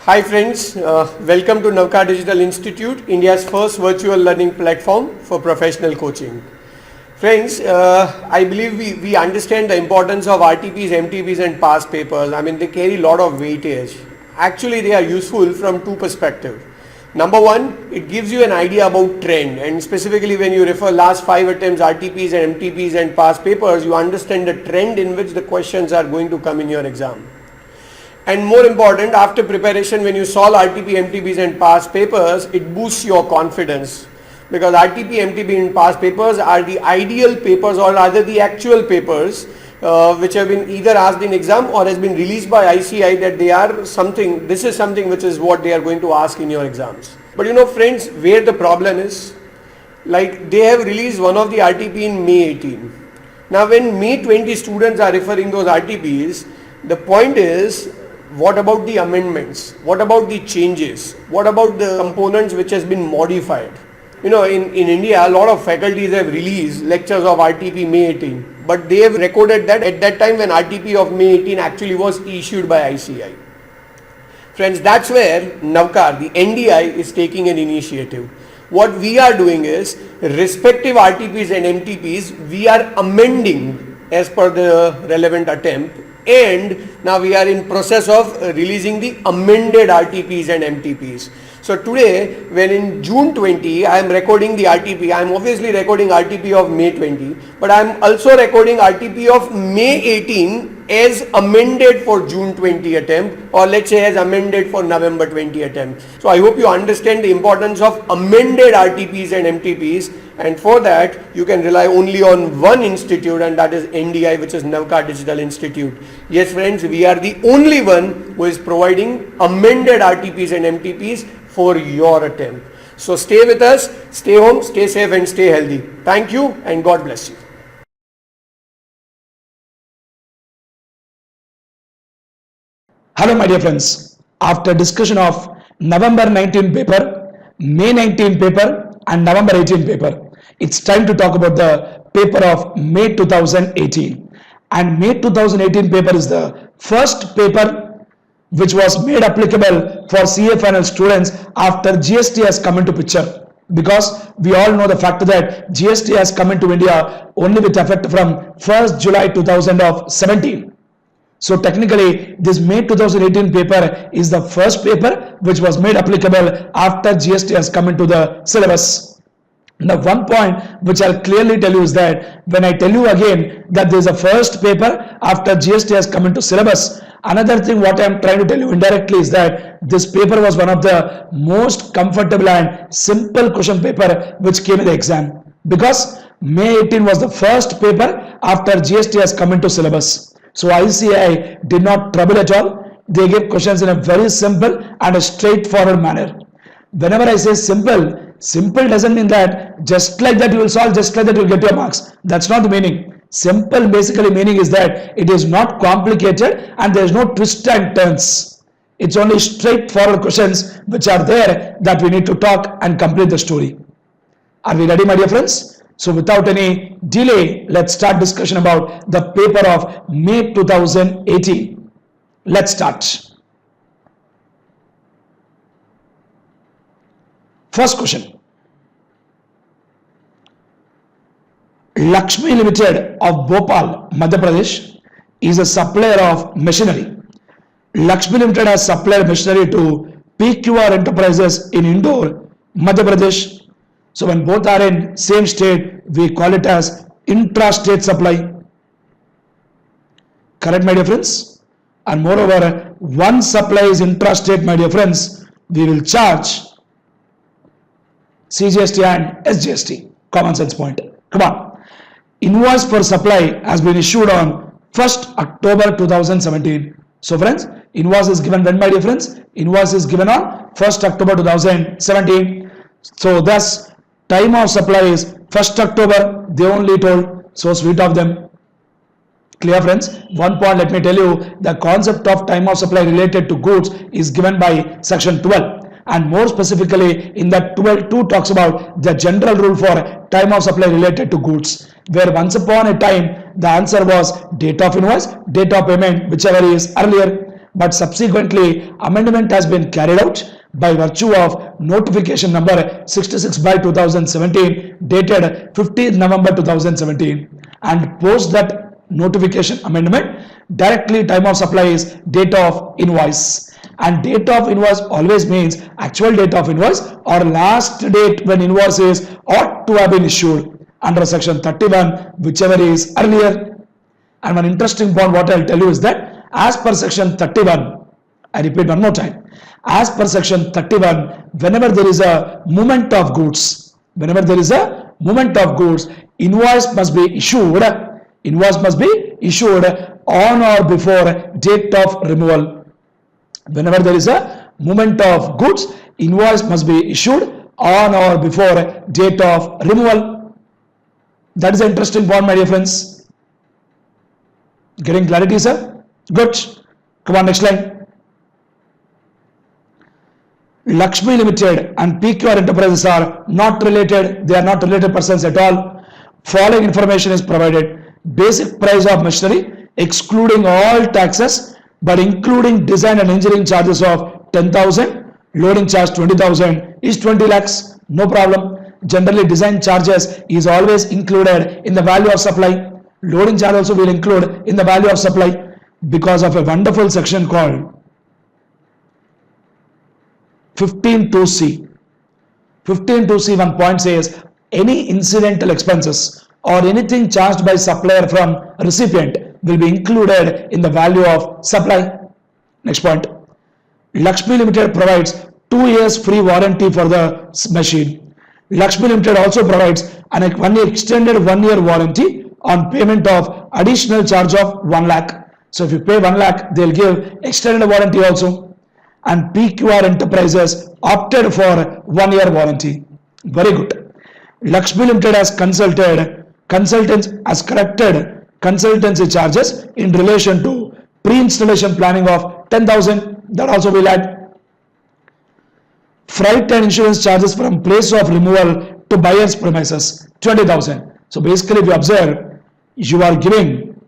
Hi friends, welcome to Navkar Digital Institute, India's first virtual learning platform for professional coaching. Friends, I believe we understand the importance of RTPs, MTPs and past papers. I mean, they carry a lot of weightage. Actually, they are useful from two perspectives. Number one, it gives you an idea about trend, and specifically when you refer last 5 attempts RTPs and MTPs and past papers, you understand the trend in which the questions are going to come in your exam. And more important, after preparation, when you solve RTP, MTPs and past papers, it boosts your confidence, because RTP, MTP and past papers are the ideal papers, or rather the actual papers which have been either asked in exam or has been released by ICI, that they are something, this is something which is what they are going to ask in your exams. But you know friends, where the problem is, like they have released one of the RTP in May 18. Now when May 20 students are referring those RTPs, the point is, what about the amendments? What about the changes? What about the components which has been modified? You know, in India, a lot of faculties have released lectures of RTP May 18, but they have recorded that at that time when RTP of May 18 actually was issued by ICI. Friends, that's where Navkar, the NDI, is taking an initiative. What we are doing is, respective RTPs and MTPs, we are amending as per the relevant attempt, and now we are in process of releasing the amended RTPs and MTPs. So today, when in June 20 I am recording the RTP, I am obviously recording RTP of May 20, but I am also recording RTP of May 18 as amended for June 20 attempt, or let's say as amended for November 20 attempt. So I hope you understand the importance of amended RTPs and MTPs, and for that you can rely only on one institute, and that is NDI, which is Navkar Digital Institute. Yes friends, we are the only one who is providing amended RTPs and MTPs for your attempt. So stay with us, stay home, stay safe and stay healthy. Thank you and God bless you. Hello my dear friends, after discussion of November 19 paper, May 19 paper and November 18 paper, it's time to talk about the paper of May 2018. And May 2018 paper is the first paper which was made applicable for CA final students after GST has come into picture. Because we all know the fact that GST has come into India only with effect from 1st July 2017. So technically, this May 2018 paper is the first paper which was made applicable after GST has come into the syllabus. Now, one point which I'll clearly tell you is that when I tell you again that there is a first paper after GST has come into syllabus, another thing what I am trying to tell you indirectly is that this paper was one of the most comfortable and simple question paper which came in the exam, because May 18 was the first paper after GST has come into syllabus. So ICI did not trouble at all. They gave questions in a very simple and a straightforward manner. Whenever I say simple, simple doesn't mean that just like that you will solve, just like that you will get your marks. That's not the meaning. Simple basically meaning is that it is not complicated and there is no twists and turns. It's only straightforward questions which are there that we need to talk and complete the story. Are we ready, my dear friends? So without any delay, let's start discussion about the paper of May 2018. Let's start. First question. Lakshmi Limited of Bhopal, Madhya Pradesh is a supplier of machinery. Lakshmi Limited has supplied machinery to PQR Enterprises in Indore, Madhya Pradesh. So when both are in same state, we call it as intra-state supply. Correct, my dear friends? And moreover, one supply is intra-state, my dear friends, we will charge CGST and SGST. Common sense point. Come on. Invoice for supply has been issued on 1st October 2017. So friends, invoice is given when, my dear friends? Invoice is given on 1st October 2017. So thus, time of supply is 1st October, they only told, so sweet of them. Clear friends? One point let me tell you, the concept of time of supply related to goods is given by section 12. And more specifically in that 12.2 talks about the general rule for time of supply related to goods, where once upon a time the answer was date of invoice, date of payment, whichever is earlier. but subsequently amendment has been carried out by virtue of notification number 66 by 2017 dated 15th November 2017, and post that notification amendment directly time of supply is date of invoice, and date of invoice always means actual date of invoice or last date when invoice is ought to have been issued under section 31, whichever is earlier. And one interesting point what I'll tell you is that as per section 31, I repeat one more time, as per section 31, whenever there is a movement of goods, invoice must be issued on or before date of removal. Whenever there is a movement of goods, invoice must be issued on or before date of removal. That is an interesting point, my dear friends. Getting clarity, sir? Good. Come on, next line. Lakshmi Limited and PQR Enterprises are not related. They are not related persons at all. Following information is provided. Basic price of machinery excluding all taxes but including design and engineering charges of 10,000, loading charge 20,000 is 20 lakhs. No problem. Generally design charges is always included in the value of supply. Loading charge also will include in the value of supply because of a wonderful section called 15.2c. 15.2c, one point says any incidental expenses or anything charged by supplier from recipient will be included in the value of supply. Next point. Lakshmi Limited provides 2 years free warranty for the machine. Lakshmi Limited also provides an extended 1 year warranty on payment of additional charge of 1 lakh. So if you pay 1 lakh, they'll give extended warranty also. And PQR Enterprises opted for 1 year warranty. Very good. Lakshmi Limited has corrected consultancy charges in relation to pre-installation planning of 10,000. That also will add. Freight and insurance charges from place of removal to buyer's premises 20,000. So basically, if you observe, you are giving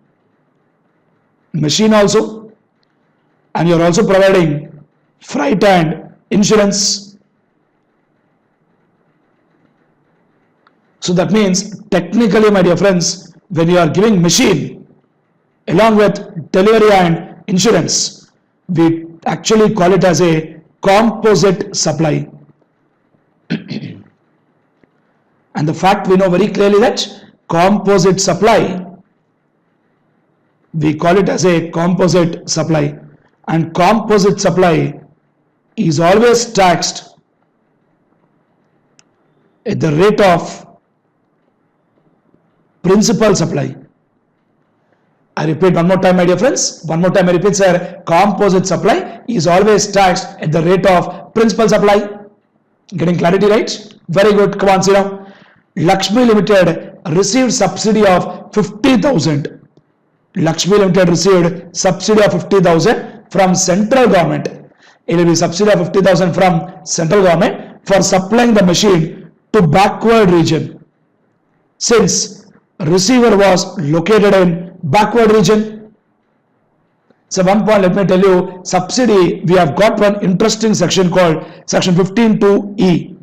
machine also, and you are also providing freight and insurance. So that means technically, my dear friends, when you are giving machine along with delivery and insurance, we actually call it as a composite supply. And the fact we know very clearly that composite supply, we call it as a composite supply, and composite supply is always taxed at the rate of principal supply. I repeat one more time, my dear friends. One more time I repeat, sir. Composite supply is always taxed at the rate of principal supply. Getting clarity, right? Very good. Come on, see now. Lakshmi Limited received subsidy of 50,000. Lakshmi Limited received subsidy of 50,000 from central government. It will be subsidy of 50,000 from central government for supplying the machine to backward region. Since receiver was located in backward region. So one point, let me tell you, subsidy, we have got one interesting section called section 15.2e,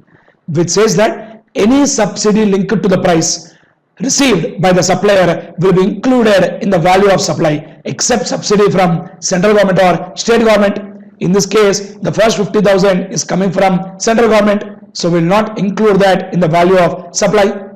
which says that any subsidy linked to the price received by the supplier will be included in the value of supply, except subsidy from central government or state government. In this case, the first 50,000 is coming from central government, so will not include that in the value of supply.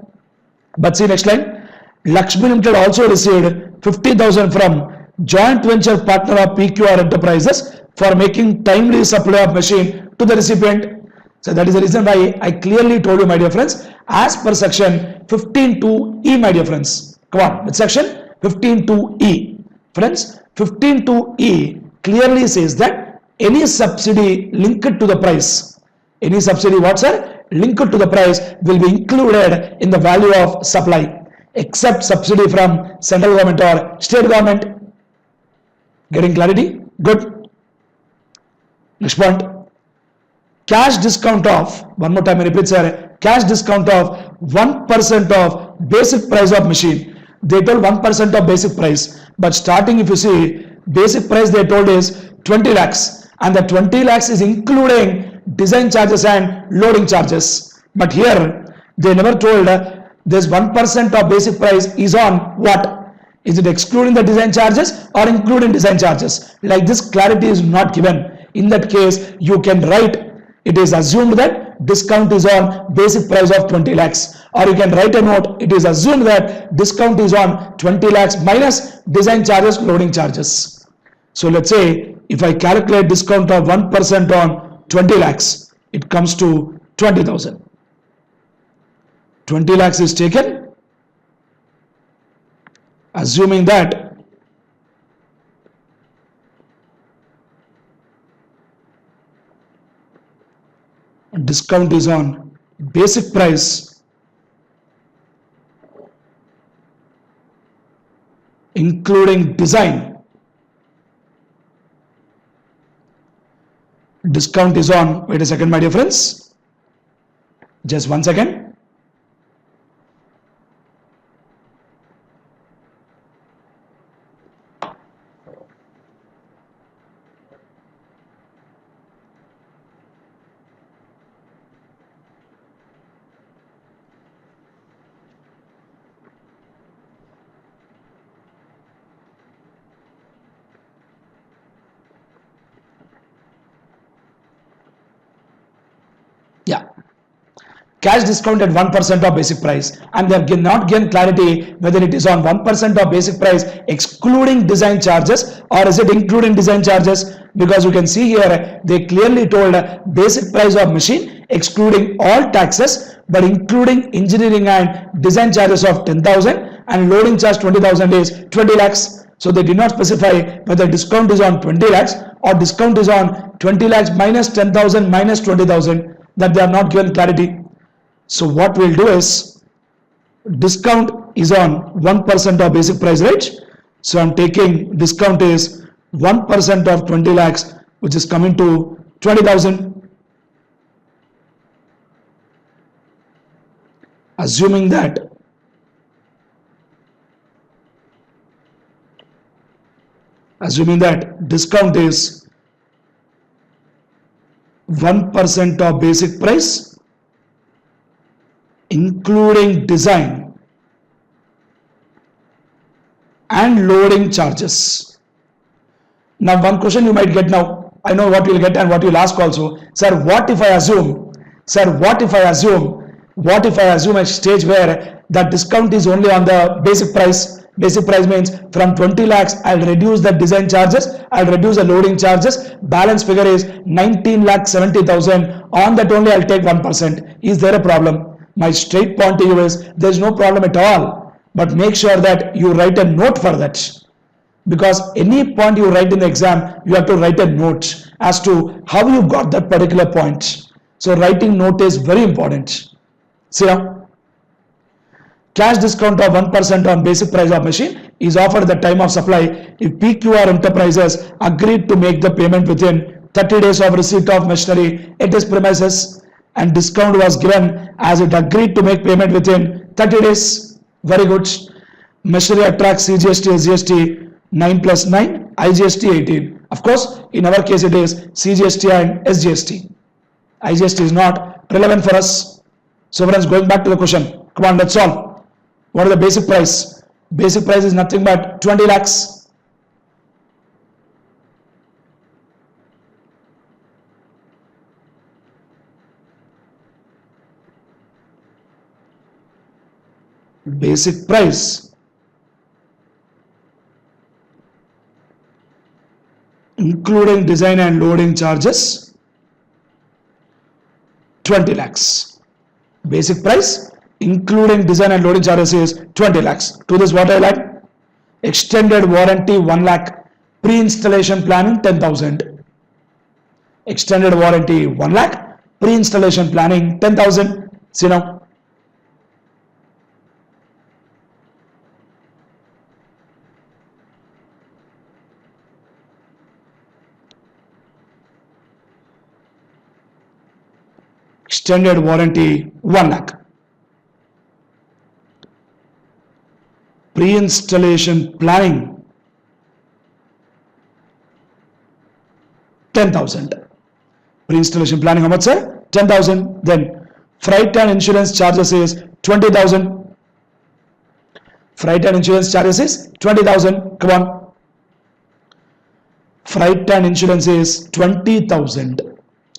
But see next line. Lakshmi Limited also received 50,000 from joint venture partner of PQR Enterprises for making timely supply of machine to the recipient. So that is the reason why I clearly told you, my dear friends, as per section 15.2e, my dear friends. Come on, with section 15.2e. Friends, 15.2e clearly says that any subsidy linked to the price, any subsidy what, sir? Linked to the price will be included in the value of supply, except subsidy from central government or state government. Getting clarity? Good. Next point. Cash discount of, one more time I repeat, sir, cash discount of 1% of basic price of machine. They told 1% of basic price, but starting if you see, basic price they told is 20 lakhs, and the 20 lakhs is including design charges and loading charges. But here they never told this 1% of basic price is on what? Is it excluding the design charges or including design charges? Like this, clarity is not given. In that case, you can write it is assumed that discount is on basic price of 20 lakhs, or you can write a note, it is assumed that discount is on 20 lakhs minus design charges, loading charges. So let's say if I calculate discount of 1% on 20 lakhs, it comes to 20,000. 20 lakhs is taken, assuming that discount is on basic price including design. Discount is on, wait a second my dear friends, just 1 second. Yeah, cash discount at 1% of basic price, and they have not given clarity whether it is on 1% of basic price excluding design charges or is it including design charges, because you can see here they clearly told basic price of machine excluding all taxes but including engineering and design charges of 10,000 and loading charge 20,000 is 20 lakhs. So they did not specify whether discount is on 20 lakhs or discount is on 20 lakhs minus 10,000 minus 20,000. That they are not given clarity. So what we'll do is, discount is on 1% of basic price, right? So I'm taking discount is 1% of 20 lakhs, which is coming to 20,000. Assuming that discount is 1% of basic price including design and loading charges. Now one question you might get now, I know what you'll get and what you'll ask also, sir, what if I assume a stage where the discount is only on the basic price? Basic price means from 20 lakhs, I'll reduce the design charges, I'll reduce the loading charges, balance figure is 19 lakh 70,000, on that only I'll take 1%. Is there a problem? My straight point to you is, there is no problem at all, but make sure that you write a note for that. Because any point you write in the exam, you have to write a note as to how you got that particular point. So writing note is very important. See now, cash discount of 1% on basic price of machine is offered at the time of supply if PQR Enterprises agreed to make the payment within 30 days of receipt of machinery at its premises, and discount was given as it agreed to make payment within 30 days. Very good. Machinery attracts CGST, SGST 9 plus 9, IGST 18. Of course, in our case it is CGST and SGST. IGST is not relevant for us. So friends, going back to the question, come on, let's solve. What is the basic price? Basic price is nothing but 20 lakhs. Basic price including design and loading charges 20 lakhs. Basic price including design and loading charges is 20 lakhs. To this what I like? Extended warranty 1 lakh, pre-installation planning 10,000. Extended warranty 1 lakh, pre-installation planning 10,000. See now. Extended warranty 1 lakh. Pre-installation planning 10,000. Pre-installation planning, how much, sir? 10,000. Then freight and insurance charges is 20,000. Freight and insurance charges is 20,000. Come on. Freight and insurance is 20,000.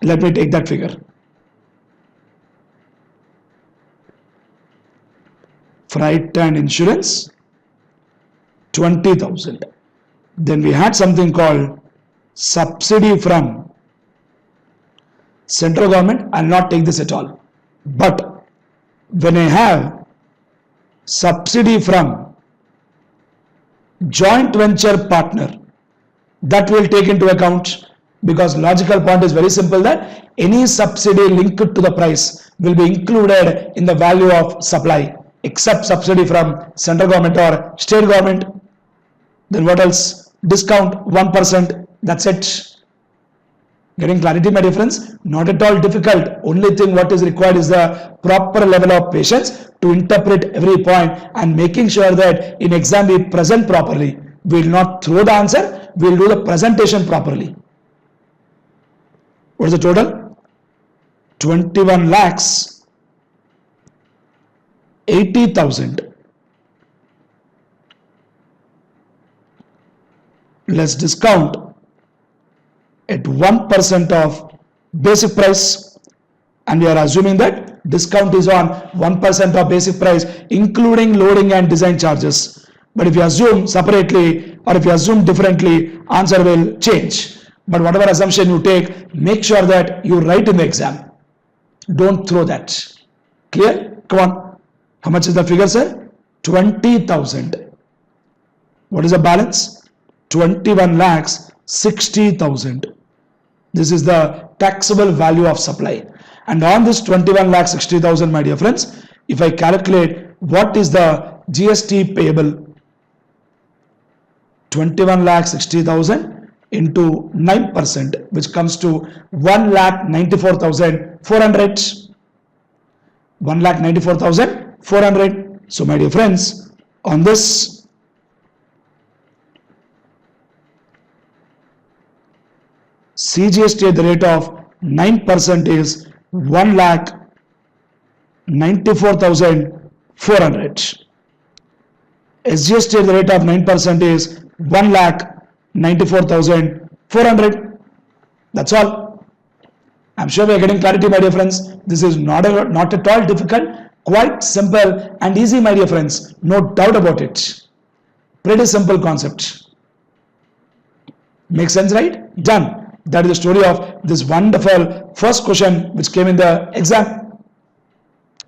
Let me take that figure. Freight and insurance 20,000. Then we had something called subsidy from central government. I'll not take this at all. But when I have subsidy from joint venture partner, that will take into account, because logical point is very simple, that any subsidy linked to the price will be included in the value of supply, except subsidy from central government or state government. Then what else? Discount 1%. That's it. Getting clarity, my dear friends? Not at all difficult. Only thing what is required is the proper level of patience to interpret every point and making sure that in exam we present properly. We will not throw the answer, we will do the presentation properly. What is the total? 21 lakhs 80,000. Let's discount at 1% of basic price, and we are assuming that discount is on 1% of basic price including loading and design charges. But if you assume separately or if you assume differently, answer will change. But whatever assumption you take, make sure that you write in the exam. Don't throw that. Clear? Come on. How much is the figure, sir? 20,000. What is the balance? 21 lakhs 60,000. This is the taxable value of supply. And on this 21 lakh 60,000, my dear friends, if I calculate what is the GST payable, 21 lakh 60,000 into 9%, which comes to 1,94,400. 1,94,400. So my dear friends, on this CGST at the rate of 9% is 1,94,400. SGST at the rate of 9% is 1,94,400. That's all. I'm sure we are getting clarity, my dear friends. This is not at all difficult, quite simple and easy, my dear friends. No doubt about it. Pretty simple concept. Make sense, right? Done. That is the story of this wonderful first question which came in the exam.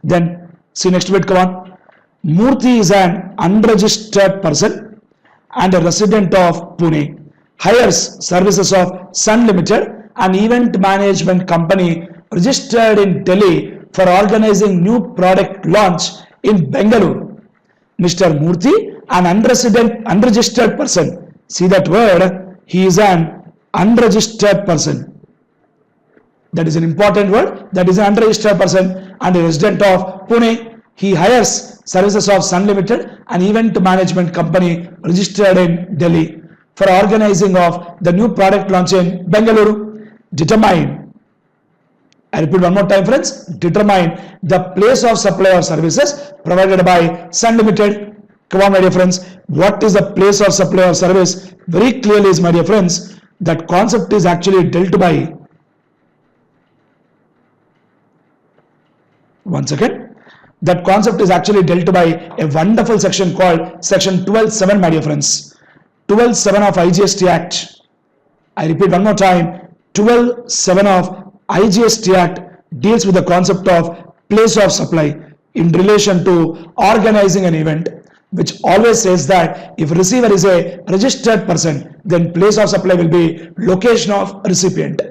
Then see next bit, come on. Murthy is an unregistered person and a resident of Pune, hires services of Sun Limited, an event management company registered in Delhi for organizing new product launch in Bengaluru. Mr. Murthy, an unregistered person. See that word, he is an unregistered person. That is an important word. That is an unregistered person and a resident of Pune. He hires services of Sun Limited, an event management company registered in Delhi, for organizing of the new product launch in Bengaluru. Determine, I repeat one more time, friends, determine the place of supply of services provided by Sun Limited. Come on, my dear friends, what is the place of supply of service? Very clearly is, my dear friends, that concept is actually dealt by, one second, that concept is actually dealt by a wonderful section called section 12.7, my dear friends. 12.7 of IGST Act. I repeat one more time, 12.7 of IGST Act deals with the concept of place of supply in relation to organizing an event, which always says that if receiver is a registered person, then place of supply will be location of recipient.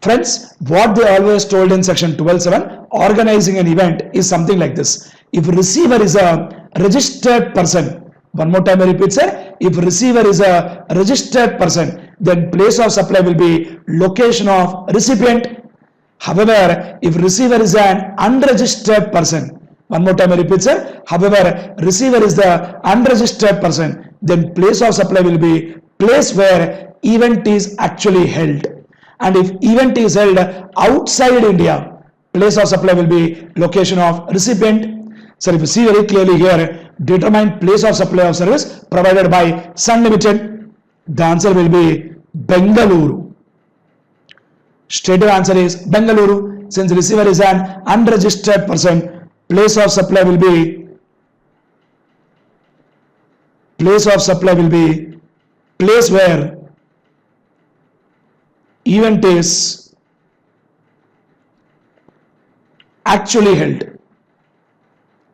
Friends, what they always told in section 12.7, organizing an event is something like this. If receiver is a registered person, one more time I repeat, sir, if receiver is a registered person, then place of supply will be location of recipient. However, if receiver is an unregistered person, one more time I repeat, sir, however, receiver is the unregistered person, then place of supply will be place where event is actually held. And if event is held outside India, place of supply will be location of recipient. So if you see very clearly here, determine place of supply of service provided by Sun Limited. The answer will be Bengaluru. Straight answer is Bengaluru. Since receiver is an unregistered person, place of supply will be place where event is actually held.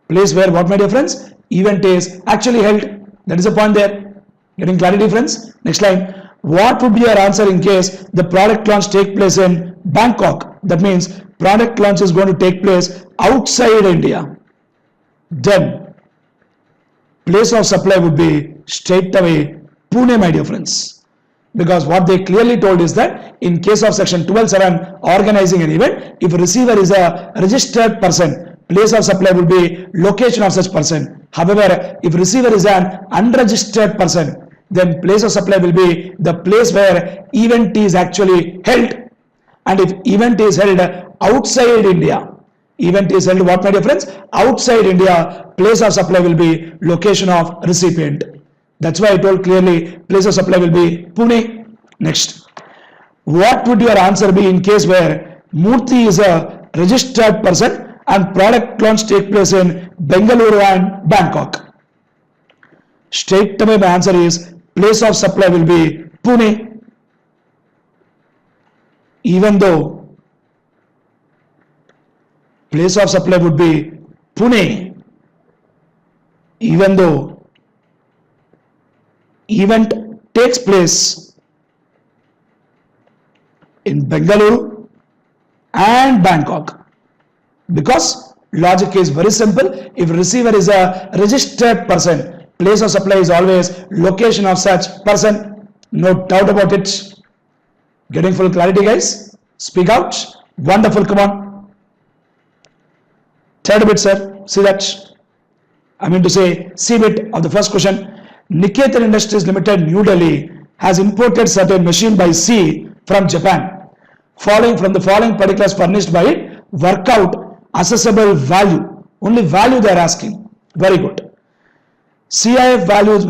Place where what, my dear friends? Event is actually held. That is the point there. Getting clarity, friends? Next line. What would be your answer in case the product launch take place in Bangkok? That means product launch is going to take place outside India. Then place of supply would be straight away Pune, my dear friends. Because what they clearly told is that in case of section 12(7) organizing an event, if a receiver is a registered person, place of supply will be location of such person. However, if receiver is an unregistered person, then place of supply will be the place where event is actually held. And if event is held outside India, event is held what, my dear friends? Outside India, place of supply will be location of recipient. That's why I told clearly place of supply will be Pune. Next, what would your answer be in case where Murthy is a registered person and product launch take place in Bengaluru and Bangkok? Straight away my answer is place of supply will be Pune. Even though place of supply would be Pune, even though event takes place in Bengaluru and Bangkok, because logic is very simple. If receiver is a registered person, place of supply is always location of such person. No doubt about it. Getting full clarity, guys? Speak out. Wonderful. Come on. Third bit, sir. See that? I mean to say C bit of the first question. Niketan Industries Limited, New Delhi, has imported certain machine by sea from Japan. Following from the following particulars furnished by it, work out assessable value. Only value they are asking. Very good. CIF values,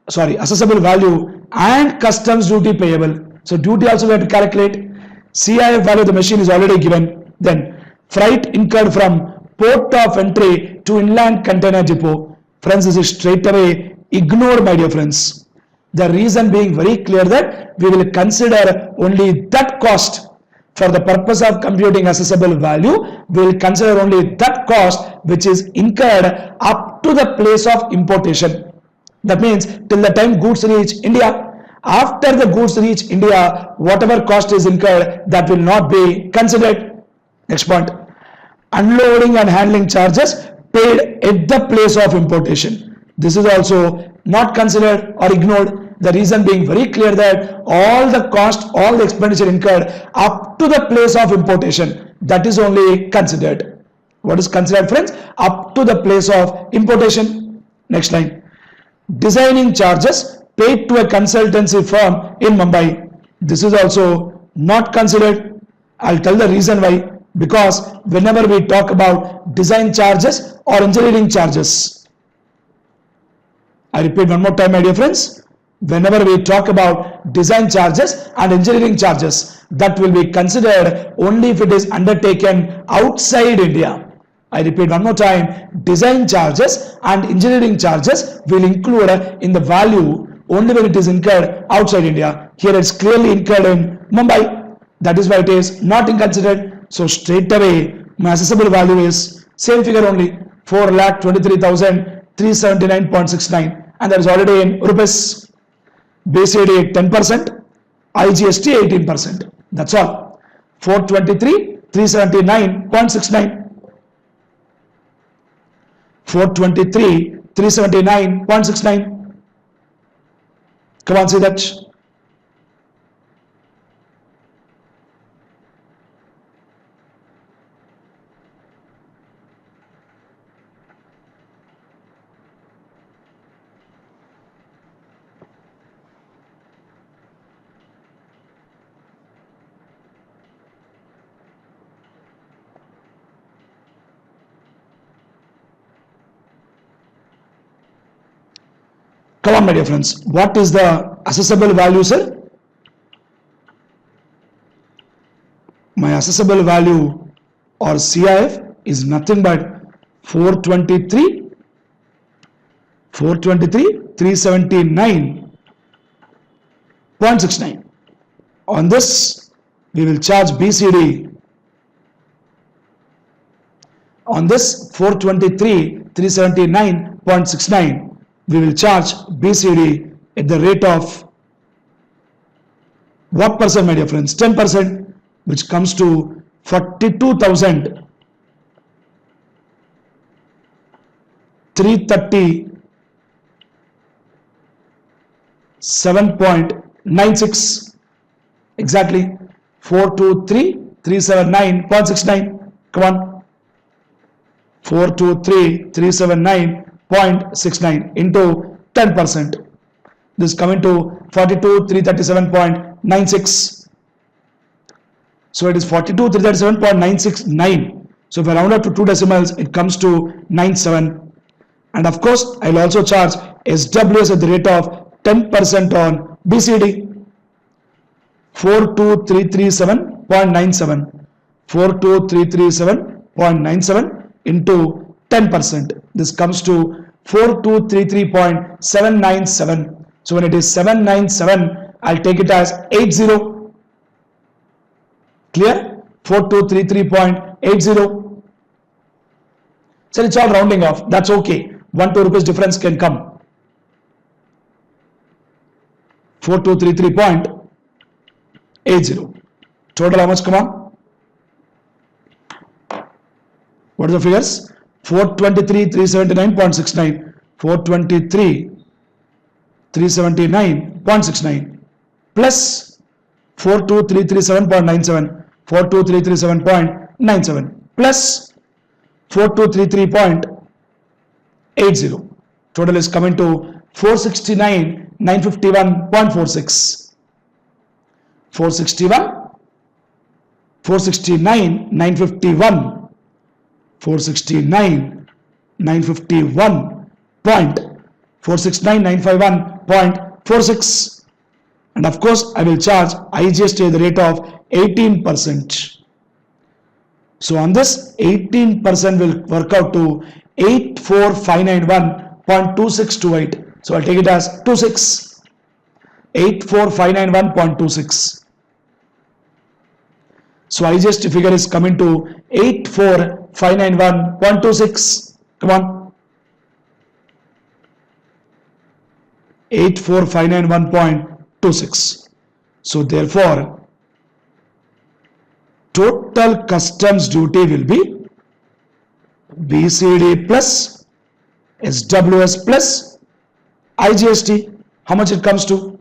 assessable value and customs duty payable. So duty also we have to calculate. CIF value of the machine is already given. Then freight incurred from port of entry to inland container depot. Friends, this is straight away ignored, my dear friends. The reason being very clear that we will consider only that cost. For the purpose of computing assessable value, we will consider only that cost which is incurred up to the place of importation. That means till the time goods reach India. After the goods reach India, whatever cost is incurred, that will not be considered. Next point. Unloading and handling charges paid at the place of importation. This is also not considered or ignored. The reason being very clear that all the cost, all the expenditure incurred up to the place of importation, that is only considered. What is considered, friends? Up to the place of importation. Next line. Designing charges paid to a consultancy firm in Mumbai. This is also not considered. I'll tell the reason why. Because whenever we talk about design charges or engineering charges, I repeat one more time, my dear friends. Whenever we talk about design charges and engineering charges, that will be considered only if it is undertaken outside India. I repeat one more time, design charges and engineering charges will include in the value only when it is incurred outside India. Here it's clearly incurred in Mumbai. That is why it is not considered. So straight away, my assessable value is same figure only, 4,23,379.69, and that is already in rupees. Base AD 10%, IGST 18%. That's all. 423,379.69. 423,379.69. Come on, see that. Come on, my dear friends. What is the assessable value, sir? My assessable value or CIF is nothing but 379.69. On this, we will charge BCD. On this 423,379.69, we will charge BCD at the rate of what percent, my dear friends? 10%, which comes to 42,337.96. Exactly 423,379.69. Come on. 423,379.69 into 10%. This is coming to 42,337.96. So it is 42,337.969. So if I round up to 2 decimals, it comes to 97. And of course, I will also charge SWS at the rate of 10% on BCD. 42337.97. 42337.97 into 10%. This comes to 4233.797. So when it is 797, I'll take it as 80. Clear? 4233.80. So it's all rounding off. That's okay. 1-2 rupees difference can come. 4233.80. Total how much? Come on. What are the figures? 423,379.69. 423,379.69 plus 42337.97. 42337.97 plus 4233.80. Total is coming to 469,951.46. 469,951. 469,951.46. And of course, I will charge IGST at the rate of 18%. So on this, 18% will work out to 84591.2628. So I'll take it as 26. 84591.26. So IGST figure is coming to 84591.26. Come on. 84591.26. So therefore, total customs duty will be BCD plus SWS plus IGST. How much it comes to?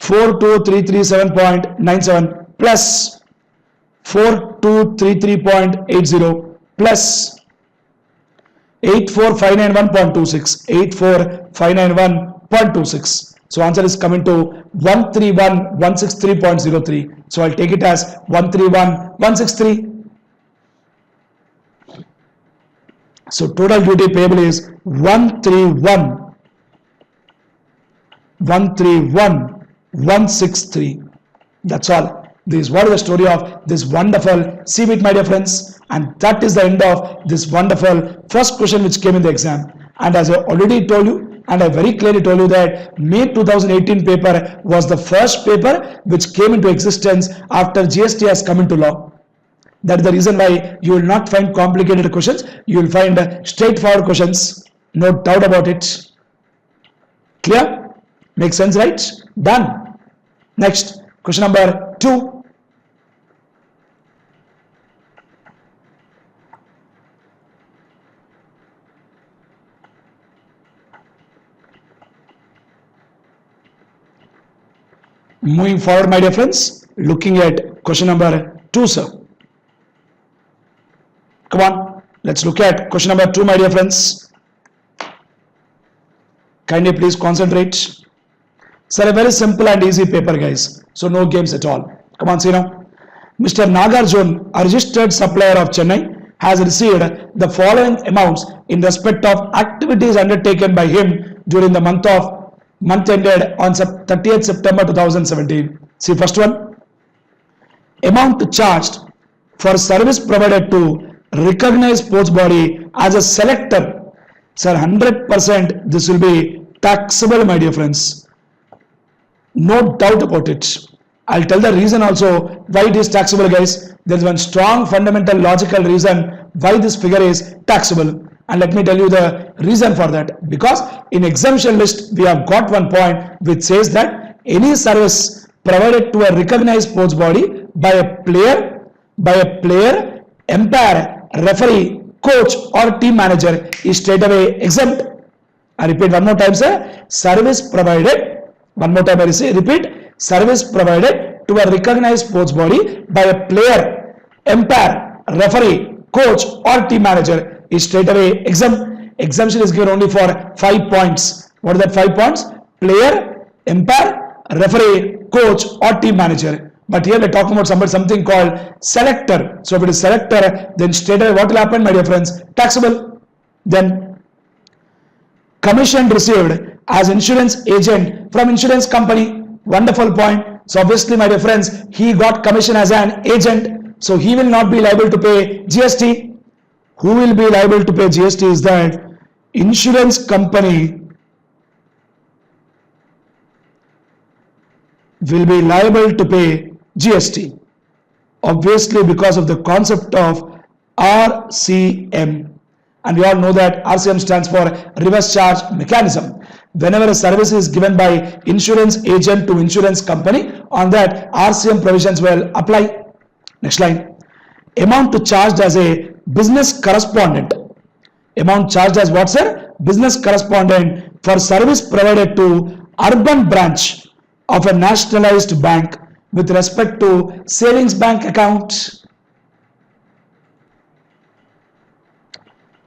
42337.97 plus 42333.80 plus 84591.26. 84591.26. So answer is coming to 131,163.03. So I'll take it as 131,163. So total duty payable is 131,163. That's all. This is what is the story of this wonderful CBIT, my dear friends. And that is the end of this wonderful first question which came in the exam. And as I already told you, and I very clearly told you that May 2018 paper was the first paper which came into existence after GST has come into law. That is the reason why you will not find complicated questions. You will find straightforward questions. No doubt about it. Clear? Makes sense, right? Done. Next, question number 2. Moving forward, my dear friends, looking at question number 2, sir. Come on, let's look at question number 2, my dear friends. Kindly please concentrate. Sir, a very simple and easy paper, guys. So no games at all. Come on, see now. Mr. Nagarjun, a registered supplier of Chennai, has received the following amounts in respect of activities undertaken by him during the month ended on 30th September 2017. See first one, amount charged for service provided to recognized sports body as a selector. Sir, 100% this will be taxable, my dear friends. No doubt about it. I'll tell the reason also why it is taxable, guys. There is one strong fundamental logical reason why this figure is taxable. And let me tell you the reason for that. Because in exemption list, we have got one point which says that any service provided to a recognized sports body by a player, umpire, referee, coach or team manager is straight away exempt. I repeat one more time, sir. Service provided, one more time I repeat, service provided to a recognized sports body by a player, umpire, referee, coach or team manager is straight away exempt. Exemption is given only for 5 points. What are that 5 points? Player, umpire, referee, coach or team manager. But here we are talking about something called selector. So if it is selector, then straight away what will happen, my dear friends? Taxable. Then commission received as insurance agent from insurance company. Wonderful point. So obviously, my dear friends, he got commission as an agent. So he will not be liable to pay GST. Who will be liable to pay GST is that insurance company will be liable to pay GST. Obviously, because of the concept of RCM. And we all know that RCM stands for reverse charge mechanism. Whenever a service is given by insurance agent to insurance company, on that RCM provisions will apply. Next line. Amount charged as a business correspondent. Amount charged as what, sir? Business correspondent for service provided to urban branch of a nationalized bank with respect to savings bank account.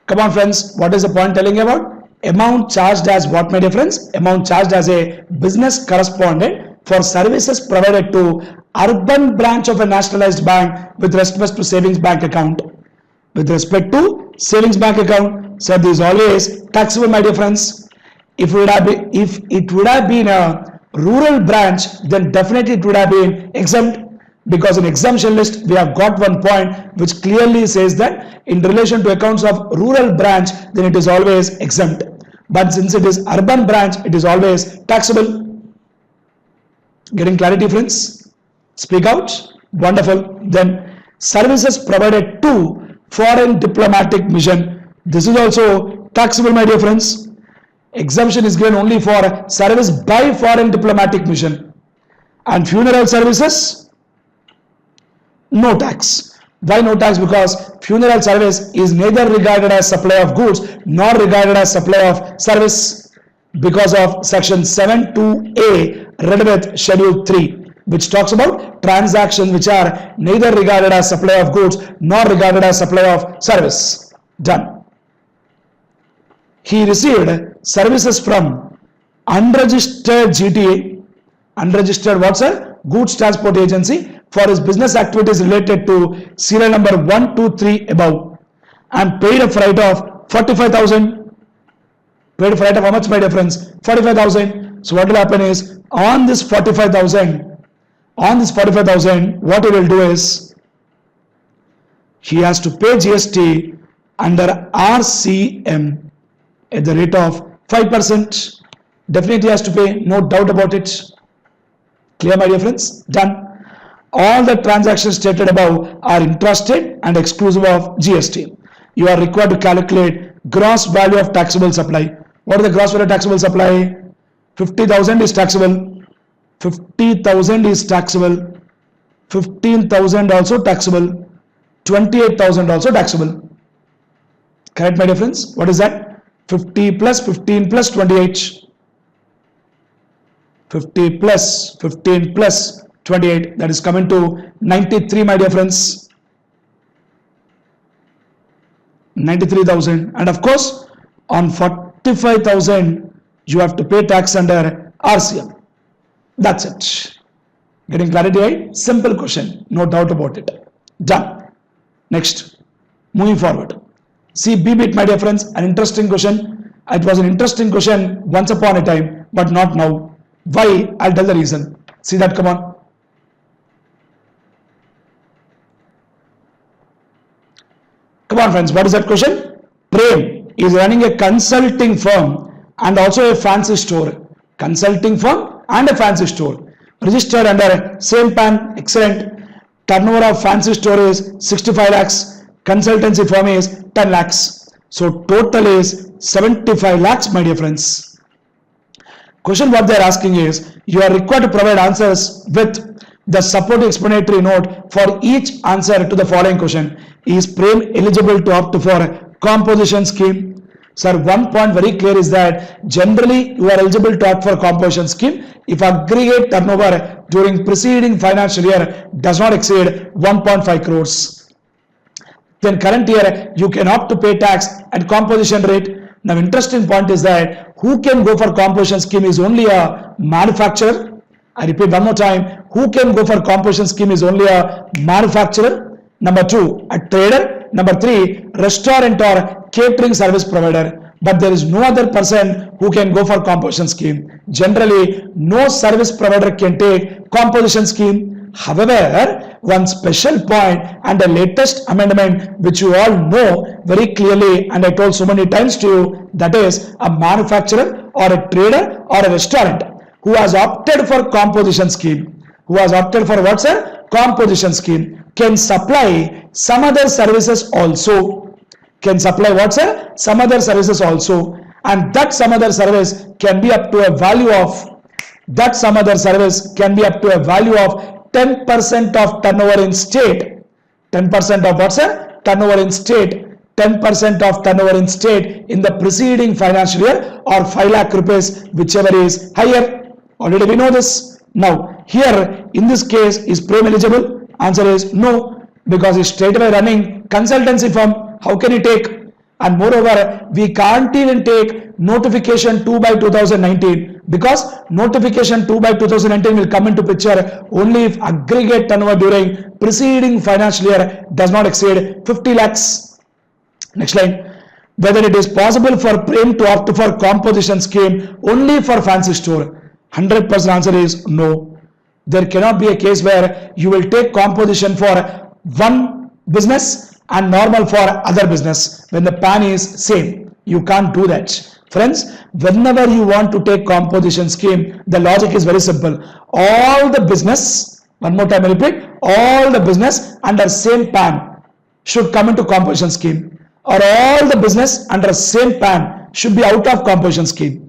Come on friends, what is the point telling about? Amount charged as what, my dear friends? Amount charged as a business correspondent for services provided to urban branch of a nationalized bank with respect to savings bank account. With respect to savings bank account, sir, this is always taxable, my dear friends. If it would have been a rural branch, then definitely it would have been exempt, because in exemption list we have got one point which clearly says that in relation to accounts of rural branch, then it is always exempt. But since it is urban branch, it is always taxable. Getting clarity, friends? Speak out. Wonderful. Then services provided to foreign diplomatic mission. This is also taxable, my dear friends. Exemption is given only for service by foreign diplomatic mission. And funeral services, no tax. Why no tax? Because funeral service is neither regarded as supply of goods nor regarded as supply of service, because of section 7(2)(a) read with schedule 3, which talks about transactions which are neither regarded as supply of goods nor regarded as supply of service. Done. He received services from unregistered GTA, unregistered what, sir? Goods Transport Agency, for his business activities related to serial number 1, 2, 3 above, and paid a freight of 45,000. Paid a freight of how much, my dear friends? 45,000. So what will happen is, on this 45,000, what he will do is, he has to pay GST under RCM at the rate of 5%. Definitely has to pay, no doubt about it. Clear, my dear friends? Done. All the transactions stated above are intrastate and exclusive of GST. You are required to calculate gross value of taxable supply. What is the gross value of taxable supply? 50,000 is taxable. 50,000 is taxable. 15,000 also taxable. 28,000 also taxable. Correct, my dear friends? What is that? 50 plus 15 plus 28. 50 plus 15 plus 28, that is coming to 93, my dear friends. 93,000. And of course, on 45,000, you have to pay tax under RCM. That's it. Getting clarity, right? Simple question, no doubt about it. Done. Next, moving forward. See B bit, my dear friends, an interesting question. It was an interesting question once upon a time, but not now. Why? I'll tell the reason. See that, come on. Come on friends, what is that question? Prem is running a consulting firm and also a fancy store. Consulting firm and a fancy store. Registered under same PAN, excellent. Turnover of fancy store is 65 lakhs. Consultancy firm is 10 lakhs. So total is 75 lakhs, my dear friends. Question what they are asking is, you are required to provide answers with the supporting explanatory note for each answer to the following question. Is Prem eligible to opt for a composition scheme? Sir, one point very clear is that generally you are eligible to opt for a composition scheme if aggregate turnover during preceding financial year does not exceed 1.5 crores. Then current year you can opt to pay tax at composition rate. Now interesting point is that who can go for composition scheme is only a manufacturer. I repeat one more time, who can go for composition scheme is only a manufacturer. Number 2, a trader. Number 3, restaurant or catering service provider. But there is no other person who can go for composition scheme. Generally, no service provider can take composition scheme. However, one special point and the latest amendment which you all know very clearly, and I told so many times to you, that is a manufacturer or a trader or a restaurant who has opted for composition scheme. Who has opted for what, sir? Composition scheme can supply some other services also. Can supply what, sir? Some other services also. And that some other service can be up to a value of, that some other service can be up to a value of 10% of turnover in state. 10% of what, sir? Turnover in state. 10% of turnover in state in the preceding financial year, or 5 lakh rupees, whichever is higher. Already we know this. Now, here in this case, is Prem eligible? Answer is no, because he's straight away running consultancy firm. How can he take? And moreover, we can't even take notification 2/2019, because notification 2/2019 will come into picture only if aggregate turnover during preceding financial year does not exceed 50 lakhs. Next line. Whether it is possible for Prem to opt for composition scheme only for fancy store. 100% answer is no. There cannot be a case where you will take composition for one business and normal for other business when the PAN is same. You can't do that. Friends, whenever you want to take composition scheme, the logic is very simple. All the business, one more time I repeat, all the business under same PAN should come into composition scheme, or all the business under same PAN should be out of composition scheme.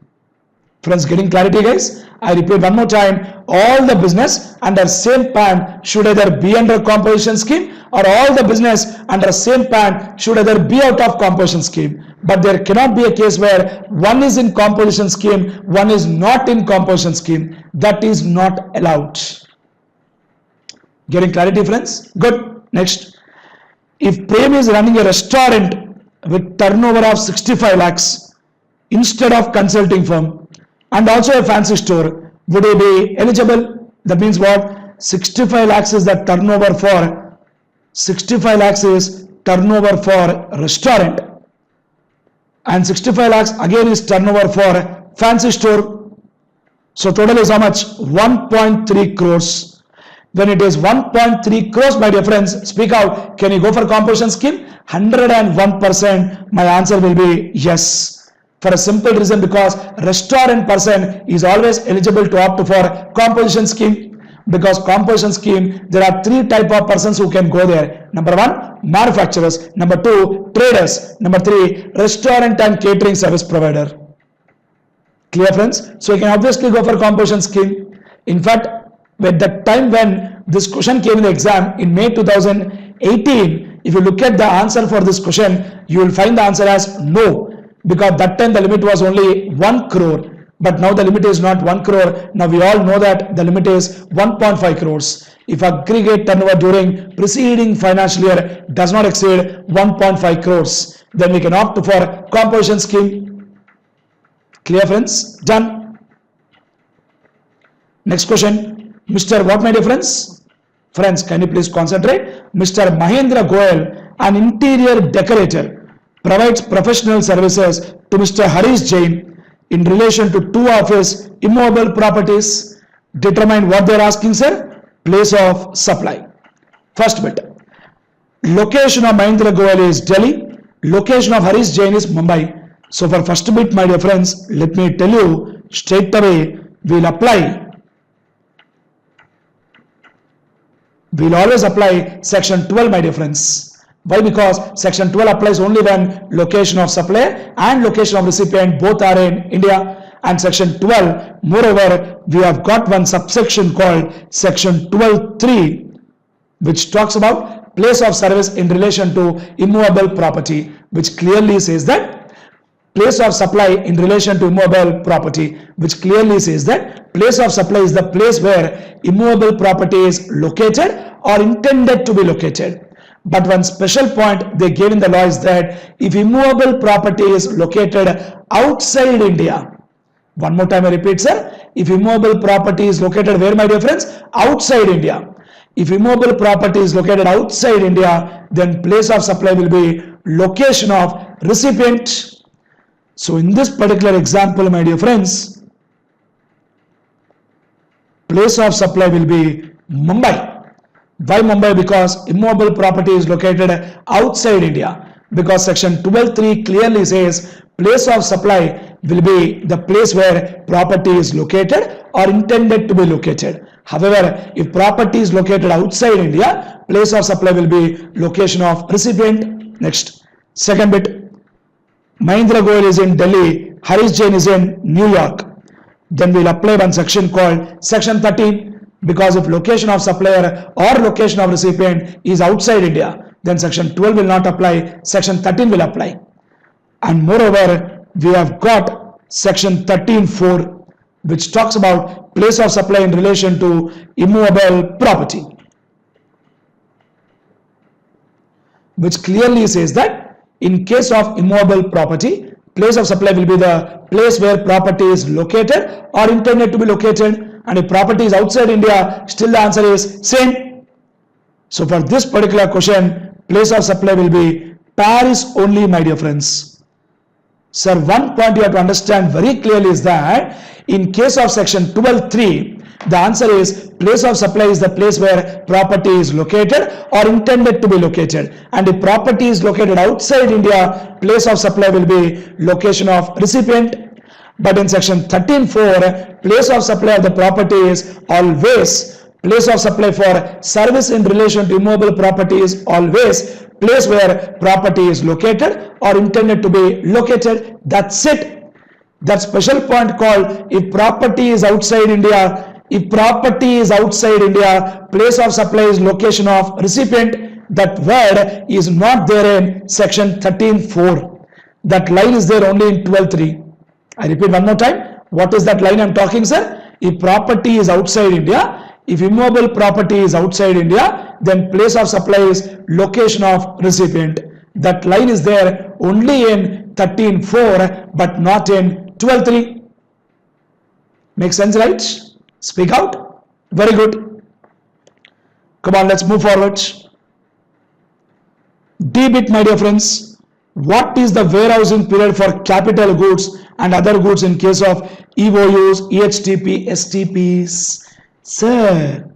Friends, getting clarity, guys? I repeat one more time, all the business under same PAN should either be under composition scheme, or all the business under same PAN should either be out of composition scheme. But there cannot be a case where one is in composition scheme, one is not in composition scheme. That is not allowed. Getting clarity, friends? Good. Next. If Prem is running a restaurant with turnover of 65 lakhs instead of consulting firm, and also a fancy store, would he be eligible? That means what? 65 lakhs is the turnover for, 65 lakhs is turnover for restaurant, and 65 lakhs again is turnover for fancy store. So total is how much? 1.3 crores. When it is 1.3 crores, my dear friends, speak out. Can you go for composition scheme? 101%. My answer will be yes. For a simple reason, because restaurant person is always eligible to opt for composition scheme, because composition scheme, there are 3 type of persons who can go there. Number 1, manufacturers. Number 2, traders. Number 3, restaurant and catering service provider. Clear, friends? So you can obviously go for composition scheme. In fact, at the time when this question came in the exam in May 2018, if you look at the answer for this question, you will find the answer as no. Because that time the limit was only 1 crore, but now the limit is not 1 crore. Now we all know that the limit is 1.5 crores. If aggregate turnover during preceding financial year does not exceed 1.5 crores, then we can opt for composition scheme. Clear, friends? Done. Next question. Mr. What, my dear friends? Friends, can you please concentrate? Mr. Mahendra Goyal, an interior decorator, provides professional services to Mr. Harish Jain in relation to two of his immovable properties. Determine what they are asking, sir. Place of supply. First bit. Location of Mahindra Goyal is Delhi. Location of Harish Jain is Mumbai. So for first bit, my dear friends, let me tell you straight away, we'll always apply section 12, my dear friends. Why? Because section 12 applies only when location of supplier and location of recipient both are in India. And section 12, moreover, we have got one subsection called section 12(3), which talks about place of service in relation to immovable property, which clearly says that place of supply in relation to immovable property, which clearly says that place of supply is the place where immovable property is located or intended to be located. But one special point they gave in the law is that if immovable property is located outside India, one more time I repeat, sir, if immovable property is located where, my dear friends? Outside India. If immovable property is located outside India, then place of supply will be location of recipient. So in this particular example, my dear friends, place of supply will be Mumbai. Why Mumbai? Because immovable property is located outside India. Because section 12(3) clearly says place of supply will be the place where property is located or intended to be located. However, if property is located outside India, place of supply will be location of recipient. Next, second bit. Mahindra Goyal is in Delhi, Harish Jain is in New York. Then we'll apply one section called section 13. Because if location of supplier or location of recipient is outside India, then section 12 will not apply, section 13 will apply. And moreover, we have got section 13(4), which talks about place of supply in relation to immovable property, which clearly says that in case of immovable property, place of supply will be the place where property is located or intended to be located. And if property is outside India, still the answer is same. So for this particular question, place of supply will be Paris only, my dear friends. Sir, one point you have to understand very clearly is that in case of section 12(3), the answer is place of supply is the place where property is located or intended to be located. And if property is located outside India, place of supply will be location of recipient. But in section 13(4), place of supply of the property is always, place of supply for service in relation to immovable property is always place where property is located or intended to be located. That's it. That special point called if property is outside India, if property is outside India, place of supply is location of recipient. That word is not there in section 13(4). That line is there only in 12(3). I repeat one more time. What is that line I'm talking, sir? If property is outside India, if immovable property is outside India, then place of supply is location of recipient. That line is there only in 13(4) but not in 12(3). Makes sense, right? Speak out. Very good. Come on, let's move forward. D bit, my dear friends. What is the warehousing period for capital goods and other goods in case of EOUs, EHTP, STPs? Sir,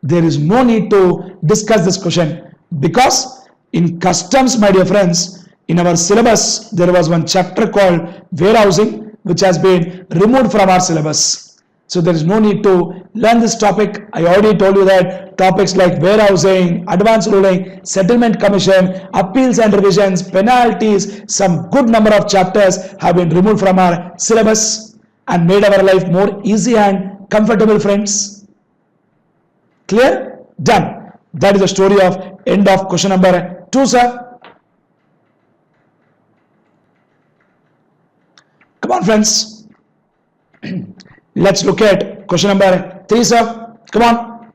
there is no need to discuss this question because in customs, my dear friends, in our syllabus, there was one chapter called warehousing which has been removed from our syllabus. So there is no need to learn this topic. I already told you that topics like warehousing, advance ruling, settlement commission, appeals and revisions, penalties, some good number of chapters have been removed from our syllabus and made our life more easy and comfortable, friends. Clear? Done. That is the story of end of question number 2, sir. Come on, friends. Let's look at question number 3, sir. Come on.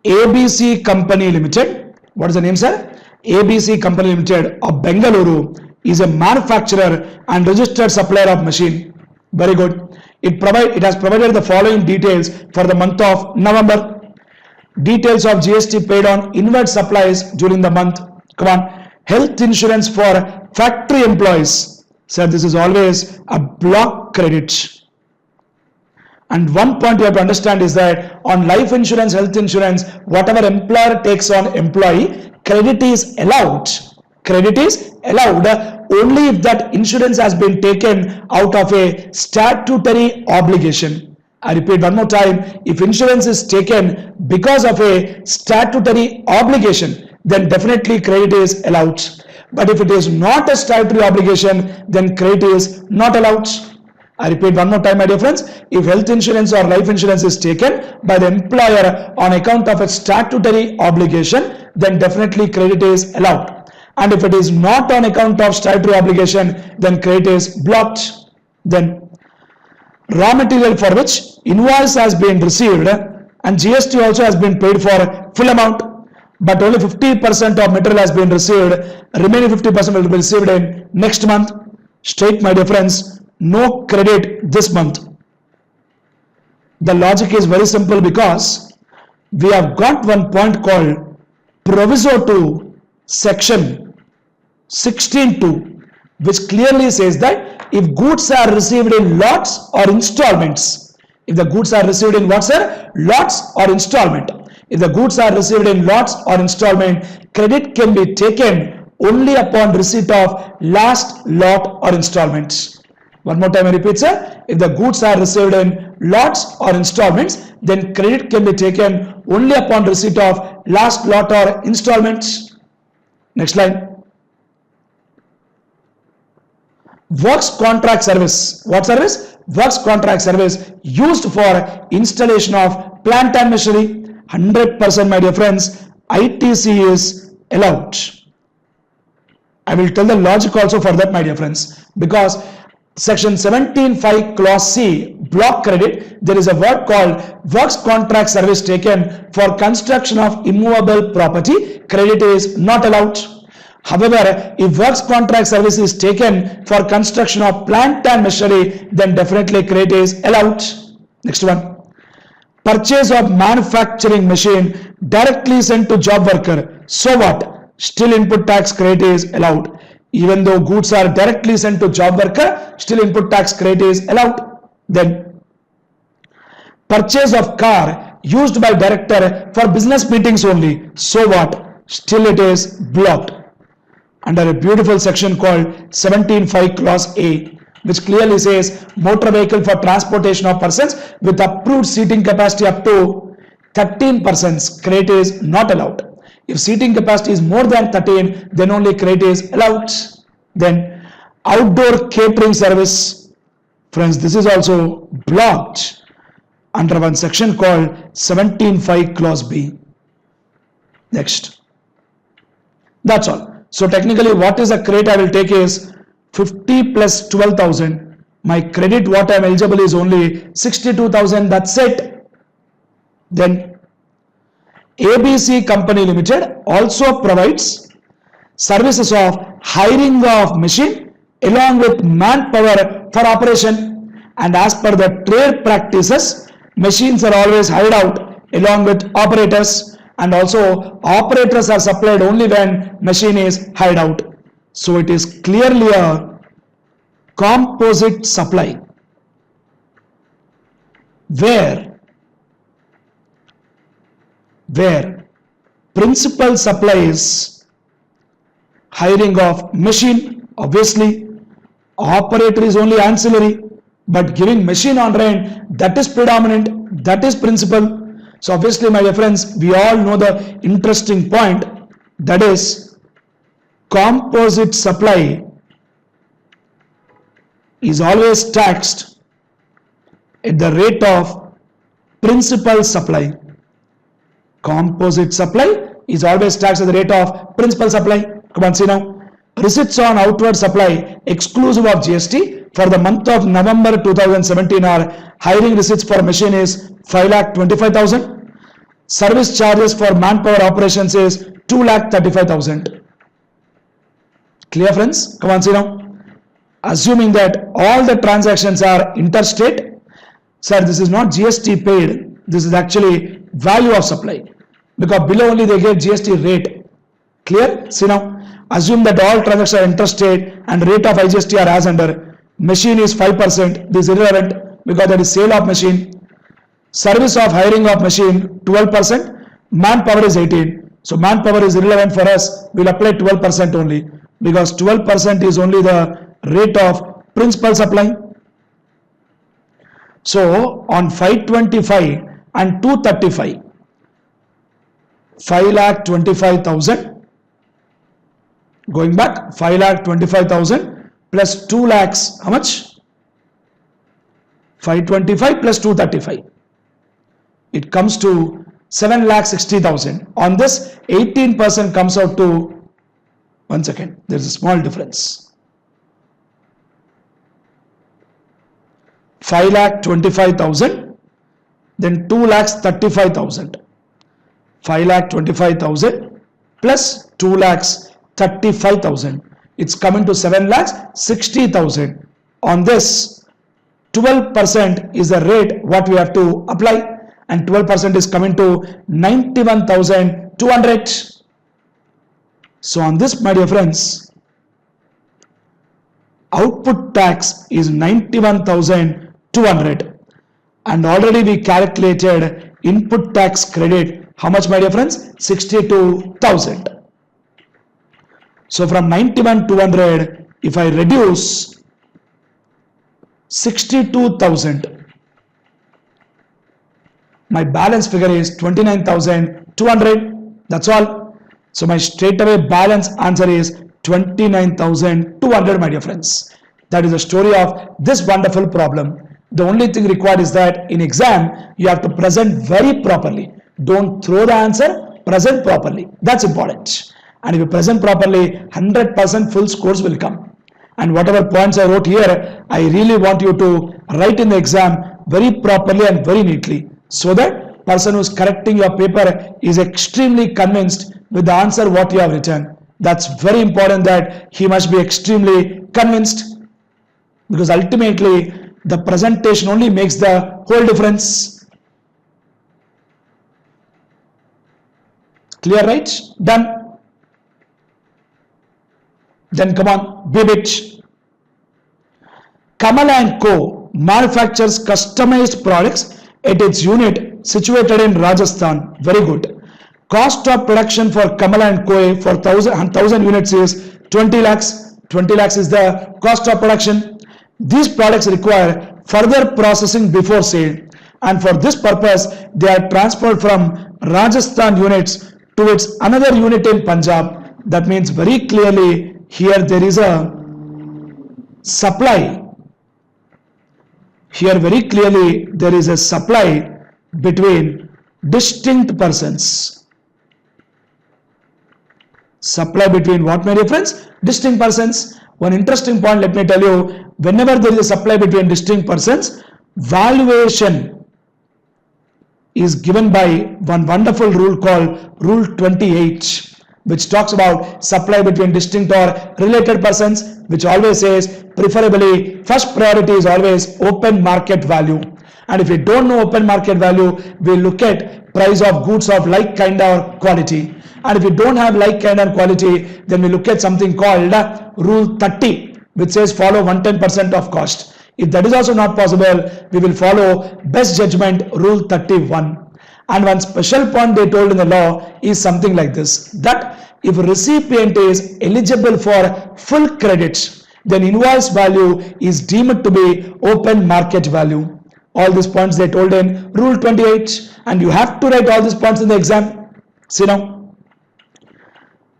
ABC Company Limited. What is the name, sir? ABC Company Limited of Bengaluru is a manufacturer and registered supplier of machine. Very good. It has provided the following details for the month of November. Details of GST paid on inward supplies during the month. Come on. Health insurance for factory employees, sir, this is always a block credit. And one point you have to understand is that on life insurance, health insurance, whatever employer takes on employee, credit is allowed. Credit is allowed only if that insurance has been taken out of a statutory obligation. I repeat one more time, if insurance is taken because of a statutory obligation, then definitely credit is allowed. But if it is not a statutory obligation, then credit is not allowed. I repeat one more time, my dear friends, if health insurance or life insurance is taken by the employer on account of a statutory obligation, then definitely credit is allowed. And if it is not on account of statutory obligation, then credit is blocked. Then raw material for which invoice has been received and GST also has been paid for full amount, but only 50% of material has been received, remaining 50% will be received in next month. State, my dear friends, no credit this month. The logic is very simple because we have got one point called proviso to section 16(2), which clearly says that if goods are received in lots or installments, if the goods are received in what, sir? Lots or installment. If the goods are received in lots or installment, credit can be taken only upon receipt of last lot or installments. One more time I repeat, sir. If the goods are received in lots or installments, then credit can be taken only upon receipt of last lot or installments. Next line. Works contract service. What service? Works contract service used for installation of plant and machinery. 100%, my dear friends, ITC is allowed. I will tell the logic also for that, my dear friends, because section 17(5) clause C, block credit, there is a word called works contract service taken for construction of immovable property, credit is not allowed. However, if works contract service is taken for construction of plant and machinery, then definitely credit is allowed. Next one. Purchase of manufacturing machine directly sent to job worker. So what? Still input tax credit is allowed. Even though goods are directly sent to job worker, still input tax credit is allowed. Then, purchase of car used by director for business meetings only. So what? Still it is blocked. Under a beautiful section called 17(5) clause A, which clearly says motor vehicle for transportation of persons with approved seating capacity up to 13 persons, credit is not allowed. If seating capacity is more than 13, then only credit is allowed. Then outdoor catering service. Friends, this is also blocked under one section called 17(5) clause B. Next. That's all. So technically what is the credit I will take is 50 plus 12,000. My credit what I am eligible is only 62,000. That's it. Then ABC Company Limited also provides services of hiring of machine along with manpower for operation, and as per the trade practices, machines are always hired out along with operators, and also operators are supplied only when machine is hired out. So it is clearly a composite supply where principal supply is hiring of machine, obviously operator is only ancillary, but giving machine on rent, that is predominant, that is principal. So obviously, my dear friends, we all know the interesting point, that is composite supply is always taxed at the rate of principal supply. Composite supply is always taxed at the rate of principal supply. Come on, see now. Receipts on outward supply exclusive of GST for the month of November 2017 are hiring receipts for machine is 5,25,000. Service charges for manpower operations is 2,35,000. Clear, friends? Come on, see now. Assuming that all the transactions are interstate, sir, this is not GST paid. This is actually value of supply, because below only they get GST rate. Clear? See now. assume that all transactions are interstate and rate of IGST are as under. Machine is 5%. This is irrelevant because that is sale of machine. Service of hiring of machine 12%. Manpower is 18. So manpower is irrelevant for us. We'll apply 12% only because 12% is only the rate of principal supply. So on 525 and 235, 5,25,000. Going back, 5,25,000 plus 2 lakhs. How much? 525 plus 235. It comes to 7,60,000. On this, 18% comes out to, one second, there is a small difference. 5,25,000, then 2,35,000. 5,25,000 plus 2,35,000. It's coming to 7,60,000. On this, 12% is the rate what we have to apply, and 12% is coming to 91,200. So on this, my dear friends, output tax is 91,200, and already we calculated input tax credit. How much, my dear friends? 62,000. So from 91,200, if I reduce 62,000, my balance figure is 29,200. That's all. So my straightaway balance answer is 29,200, my dear friends. That is the story of this wonderful problem. The only thing required is that in exam, you have to present very properly. Don't throw the answer, present properly. That's important. And if you present properly, 100% full scores will come. And whatever points I wrote here, I really want you to write in the exam very properly and very neatly, so that person who is correcting your paper is extremely convinced with the answer what you have written. That's very important, that he must be extremely convinced, because ultimately the presentation only makes the whole difference. Clear, right? Done. Then come on, Bibit. Kamal & Co. manufactures customized products at its unit situated in Rajasthan. Very good. Cost of production for Kamal & Co. for 1,000 units is 20 lakhs. 20 lakhs is the cost of production. These products require further processing before sale, and for this purpose they are transferred from Rajasthan units to its another unit in Punjab. That means very clearly here there is a supply. Here very clearly there is a supply between distinct persons. Supply between what, my dear friends? Distinct persons. One interesting point, let me tell you, whenever there is a supply between distinct persons, valuation is given by one wonderful rule called Rule 28, which talks about supply between distinct or related persons, which always says preferably first priority is always open market value. And if we don't know open market value, we look at price of goods of like kind or quality. And if we don't have like kind and quality, then we look at something called Rule 30, which says follow 110% of cost. If that is also not possible, we will follow best judgment Rule 31. And one special point they told in the law is something like this, that if a recipient is eligible for full credits, then invoice value is deemed to be open market value. All these points they told in Rule 28, and you have to write all these points in the exam. See now,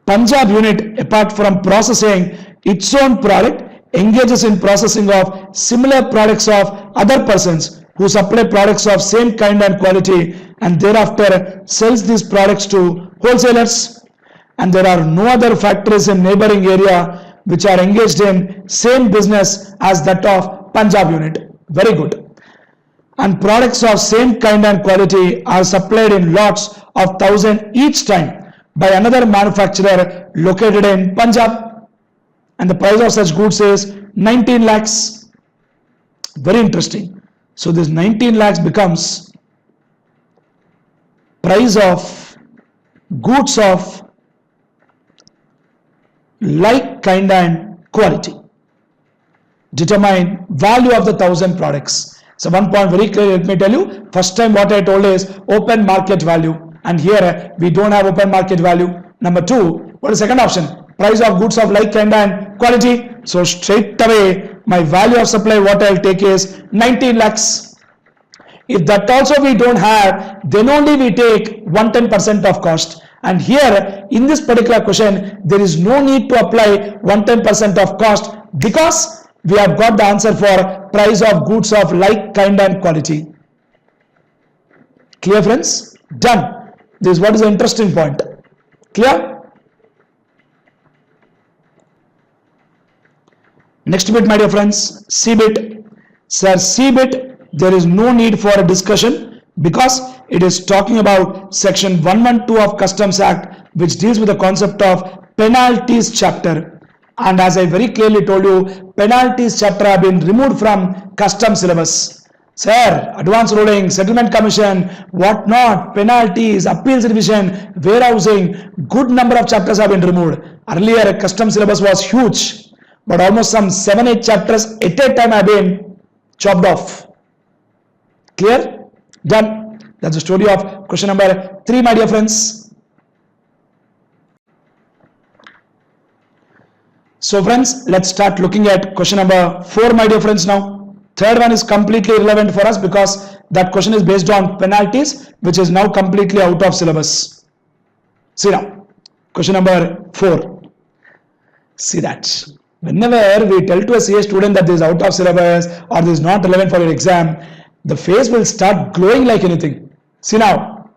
Punjab unit, apart from processing its own product, engages in processing of similar products of other persons who supply products of same kind and quality, and thereafter sells these products to wholesalers. And there are no other factories in neighboring area which are engaged in same business as that of Punjab unit. Very good. And products of same kind and quality are supplied in lots of 1,000 each time by another manufacturer located in Punjab, and the price of such goods is 19 lakhs. Very interesting. So this 19 lakhs becomes price of goods of like, kind and quality. Determine value of the 1,000 products. So one point very clear, let me tell you, first time what I told is open market value, and here we don't have open market value. Number two, what is second option? Price of goods of like, kind and quality. So straight away my value of supply what I'll take is 19 lakhs. If that also we don't have, then only we take 110% of cost. And here in this particular question, there is no need to apply 110% of cost because we have got the answer for price of goods of like, kind and quality. Clear, friends? Done. This is what is the interesting point. Clear? Next bit, my dear friends, C bit. Sir, C bit, there is no need for a discussion because it is talking about section 112 of Customs Act, which deals with the concept of penalties chapter. And as I very clearly told you, penalties chapter have been removed from customs syllabus. Sir, advance ruling, settlement commission, what not, penalties, appeals division, warehousing, good number of chapters have been removed. Earlier, customs syllabus was huge, but almost some 7-8 chapters at a time have been chopped off. Clear? Done. That's the story of question number 3, my dear friends. So friends, let's start looking at question number 4, my dear friends now. Third one is completely irrelevant for us because that question is based on penalties, which is now completely out of syllabus. See now, question number 4. See that. Whenever we tell to a CA student that this is out of syllabus or this is not relevant for your exam, the face will start glowing like anything. See now,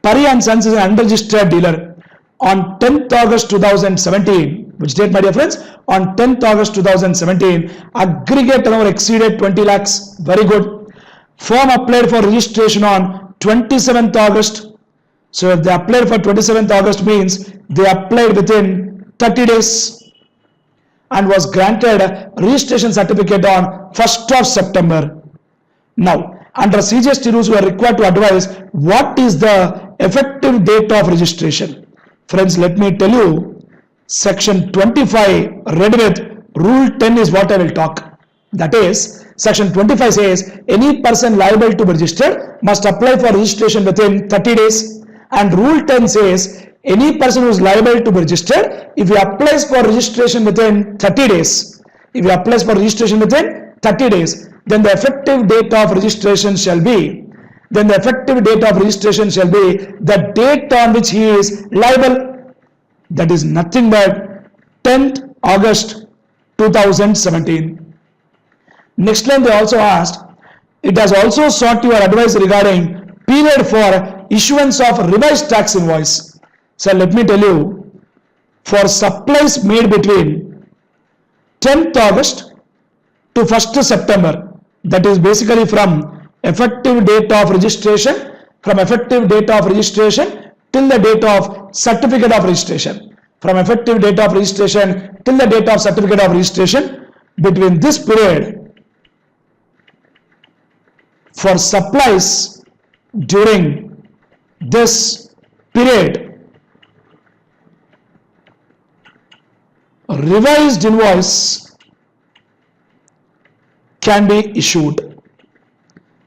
Pari and Sons is an unregistered dealer. On 10th August 2017, which date, my dear friends? On 10th August 2017, aggregate turnover exceeded 20 lakhs. Very good. Firm applied for registration on 27th August. So if they applied for 27th August means they applied within 30 days and was granted a registration certificate on 1st of September. Now, under CGST rules, we are required to advise what is the effective date of registration. Friends, let me tell you, section 25 read with rule 10 is what I will talk. That is, section 25 says any person liable to be registered must apply for registration within 30 days. And rule 10 says any person who is liable to be registered, if he applies for registration within 30 days, then the effective date of registration shall be the date on which he is liable. That is nothing but 10th August 2017. Next line they also asked, it has also sought your advice regarding period for issuance of revised tax invoice. So let me tell you, for supplies made between 10th August to 1st September, that is basically from effective date of registration, till the date of certificate of registration. From effective date of registration till the date of certificate of registration, between this period, for supplies during this period, revised invoice can be issued.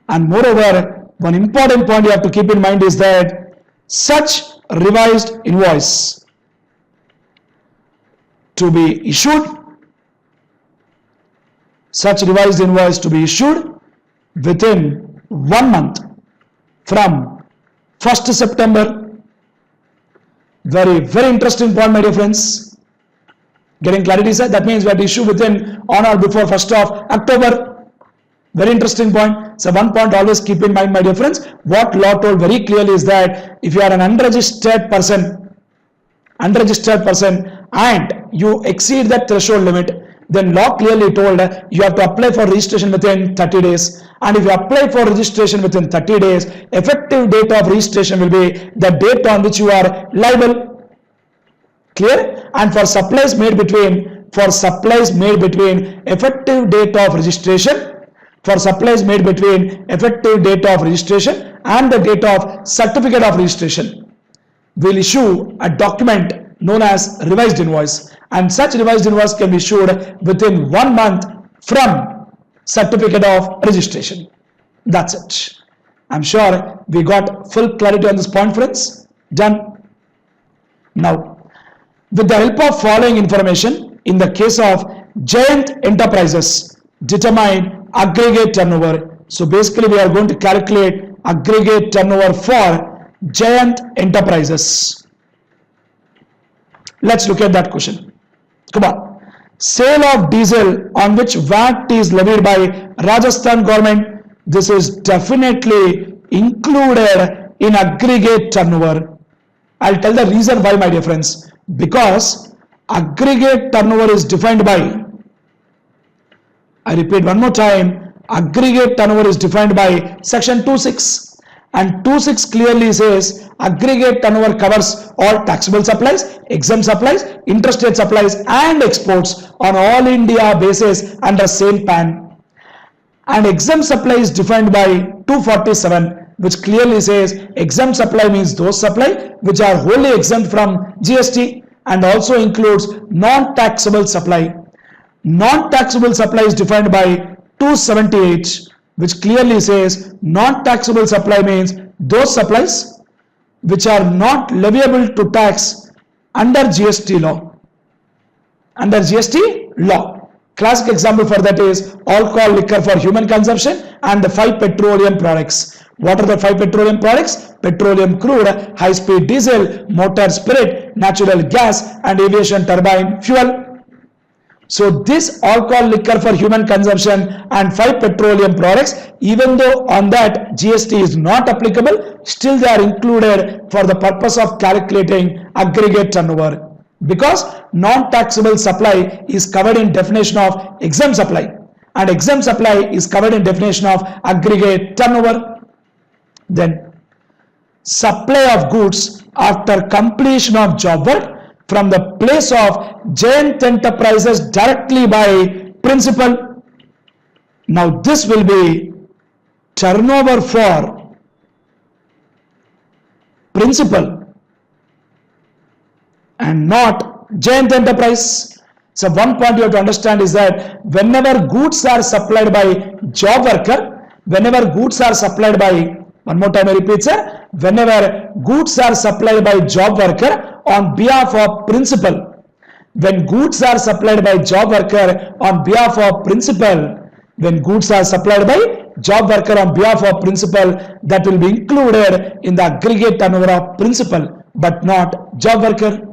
And moreover, one important point you have to keep in mind is that such revised invoice to be issued within 1 month from 1st September. Very, very interesting point, my dear friends. Getting clarity, sir? That means we have to issue within on or before 1st of October. Very interesting point. So one point always keep in mind, my dear friends, what law told very clearly is that if you are an unregistered person and you exceed that threshold limit, then law clearly told you have to apply for registration within 30 days. And if you apply for registration within 30 days, effective date of registration will be the date on which you are liable. Clear? And for supplies made between effective date of registration, and the date of certificate of registration, we'll issue a document known as revised invoice, and such revised invoice can be issued within 1 month from certificate of registration. That's it. I'm sure we got full clarity on this point, friends. Done. Now, with the help of following information, in the case of Giant Enterprises, determine aggregate turnover. So basically we are going to calculate aggregate turnover for Giant Enterprises. Let's look at that question. Come on. Sale of diesel on which VAT is levied by Rajasthan government. This is definitely included in aggregate turnover. I'll tell the reason why, my dear friends. Because aggregate turnover is defined by, I repeat one more time, aggregate turnover is defined by section 2.6. And 2.6 clearly says aggregate turnover covers all taxable supplies, exempt supplies, interstate supplies and exports on all India basis under same PAN. And exempt supply is defined by 247, which clearly says exempt supply means those supply which are wholly exempt from GST and also includes non-taxable supply. Non-taxable supply is defined by 278, which clearly says non-taxable supply means those supplies which are not leviable to tax under GST law. Under GST law. Classic example for that is alcohol, liquor for human consumption and the 5 petroleum products. What are the 5 petroleum products? Petroleum crude, high-speed diesel, motor spirit, natural gas and aviation turbine fuel. So this alcohol, liquor for human consumption and 5 petroleum products, even though on that GST is not applicable, still they are included for the purpose of calculating aggregate turnover. Because non-taxable supply is covered in definition of exempt supply and exempt supply is covered in definition of aggregate turnover. Then supply of goods after completion of job work from the place of Giant Enterprises directly by principal. Now this will be turnover for principal and not Giant Enterprise. So one point you have to understand is that whenever goods are supplied by job worker, whenever goods are supplied by, one more time I repeat sir, whenever goods are supplied by job worker on behalf of principal, when goods are supplied by job worker on behalf of principal, when goods are supplied by job worker on behalf of principal, that will be included in the aggregate turnover of principal but not job worker.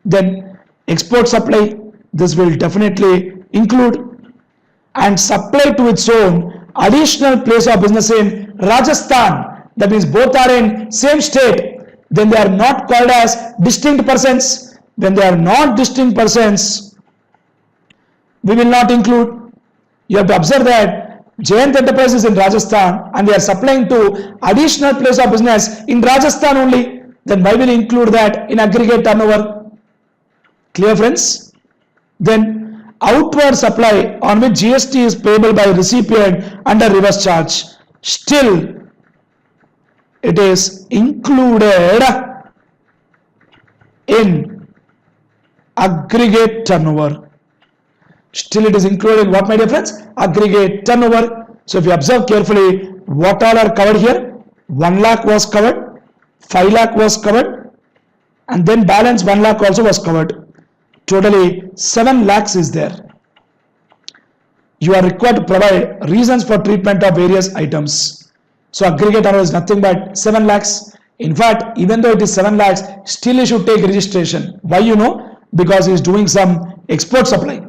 Then export supply, this will definitely include, and supply to its own additional place of business in Rajasthan, that means both are in same state, then they are not called as distinct persons. When they are not distinct persons, we will not include. You have to observe that Giant Enterprises in Rajasthan and they are supplying to additional place of business in Rajasthan only, then why will include that in aggregate turnover? Clear friends? Then outward supply on which GST is payable by recipient under reverse charge, still it is included in aggregate turnover. Still it is included in what, my dear friends? Aggregate turnover. So if you observe carefully, what all are covered here? 1 lakh was covered, 5 lakh was covered, and then balance 1 lakh also was covered. Totally 7 lakhs is there. You are required to provide reasons for treatment of various items. So aggregate turnover is nothing but 7 lakhs. In fact, even though it is 7 lakhs, still you should take registration. Why you know? Because he is doing some export supply.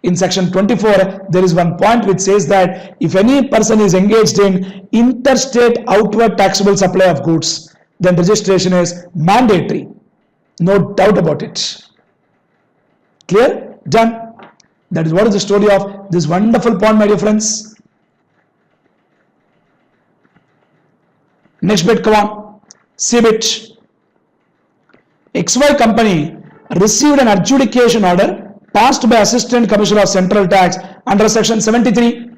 In section 24, there is one point which says that if any person is engaged in interstate outward taxable supply of goods, then registration is mandatory. No doubt about it. Clear? Done. That is what is the story of this wonderful point, my dear friends. Next bit, come on. See bit. XY company received an adjudication order passed by Assistant Commissioner of Central Tax under section 73.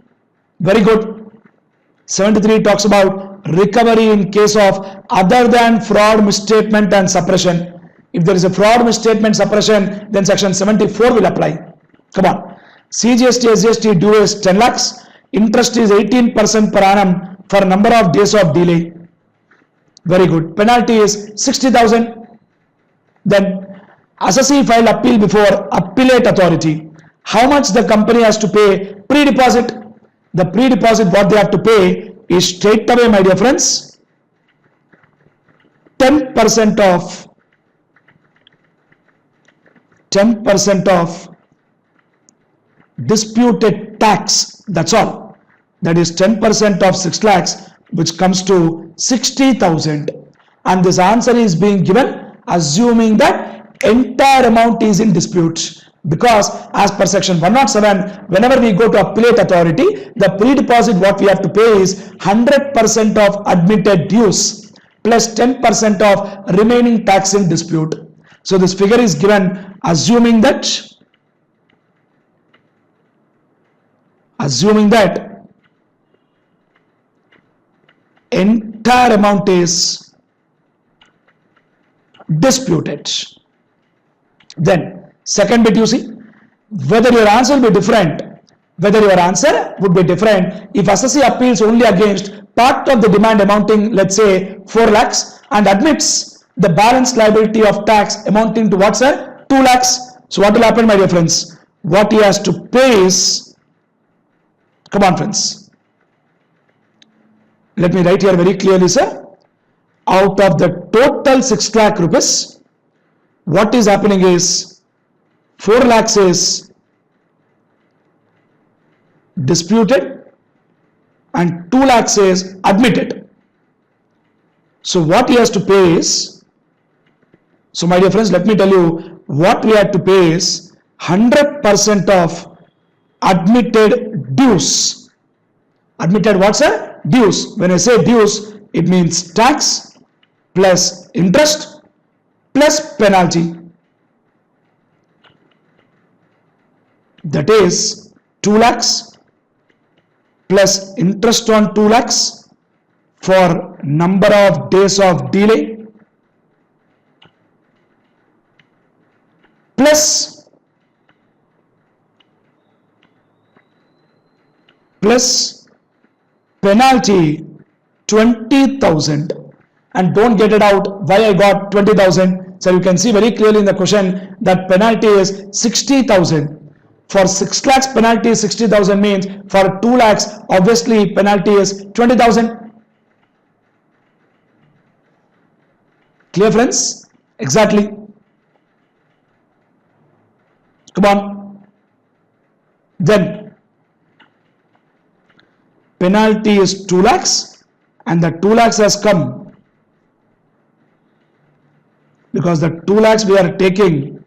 Very good. 73 talks about recovery in case of other than fraud, misstatement and suppression. If there is a fraud, misstatement, suppression, then section 74 will apply. Come on. CGST, SGST due is 10 lakhs. Interest is 18% per annum for number of days of delay. Very good. Penalty is 60,000. Then assessee filed appeal before appellate authority. How much the company has to pay pre-deposit? The pre-deposit what they have to pay is straight away, my dear friends, 10% of disputed tax. That's all. That is 10% of 6 lakhs, which comes to 60,000. And this answer is being given assuming that entire amount is in dispute. Because as per section 107, whenever we go to appellate authority, the pre-deposit what we have to pay is 100% of admitted dues plus 10% of remaining tax in dispute. So this figure is given assuming that entire amount is disputed. Then second bit, you see, whether your answer will be different, if assessee appeals only against part of the demand amounting, let's say 4 lakhs and admits the balance liability of tax amounting to what, sir? 2 lakhs. So what will happen, my dear friends? What he has to pay is, come on friends, let me write here very clearly, sir. Out of the total 6 lakh rupees, what is happening is 4 lakhs is disputed and 2 lakhs is admitted. So what he has to pay is, so my dear friends, let me tell you, what we have to pay is 100% of admitted dues. Admitted what, sir? Dues. When I say dues, it means tax plus interest plus penalty. That is 2 lakhs plus interest on 2 lakhs for number of days of delay plus penalty 20,000. And don't get it out why I got 20,000. So you can see very clearly in the question that penalty is 60,000. For 6 lakhs penalty is 60,000 means for 2 lakhs obviously penalty is 20,000. Clear friends? Exactly. Come on. Then penalty is 2 lakhs and the 2 lakhs has come because the 2 lakhs we are taking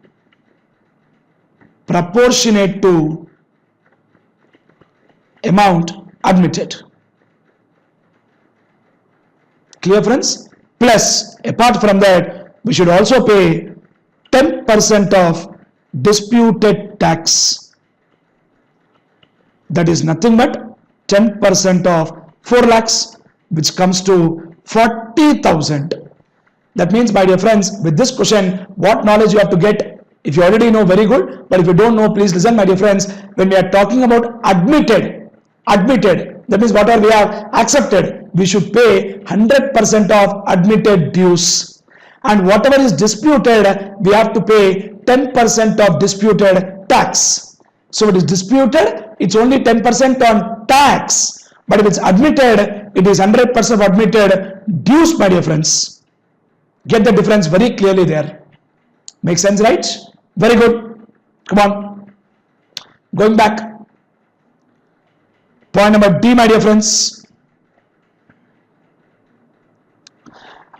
proportionate to amount admitted. Clear friends? Plus apart from that we should also pay 10% of disputed tax. That is nothing but 10% of 4 lakhs, which comes to 40,000. That means, my dear friends, with this question, what knowledge you have to get? If you already know, very good. But if you don't know, please listen, my dear friends. When we are talking about admitted, that means whatever we have accepted, we should pay 100% of admitted dues. And whatever is disputed, we have to pay 10% of disputed tax. So if it is disputed, it's only 10% on tax. But if it's admitted, it is 100% of admitted dues, my dear friends. Get the difference very clearly there. Make sense, right? Very good. Come on. Going back. Point number D, my dear friends.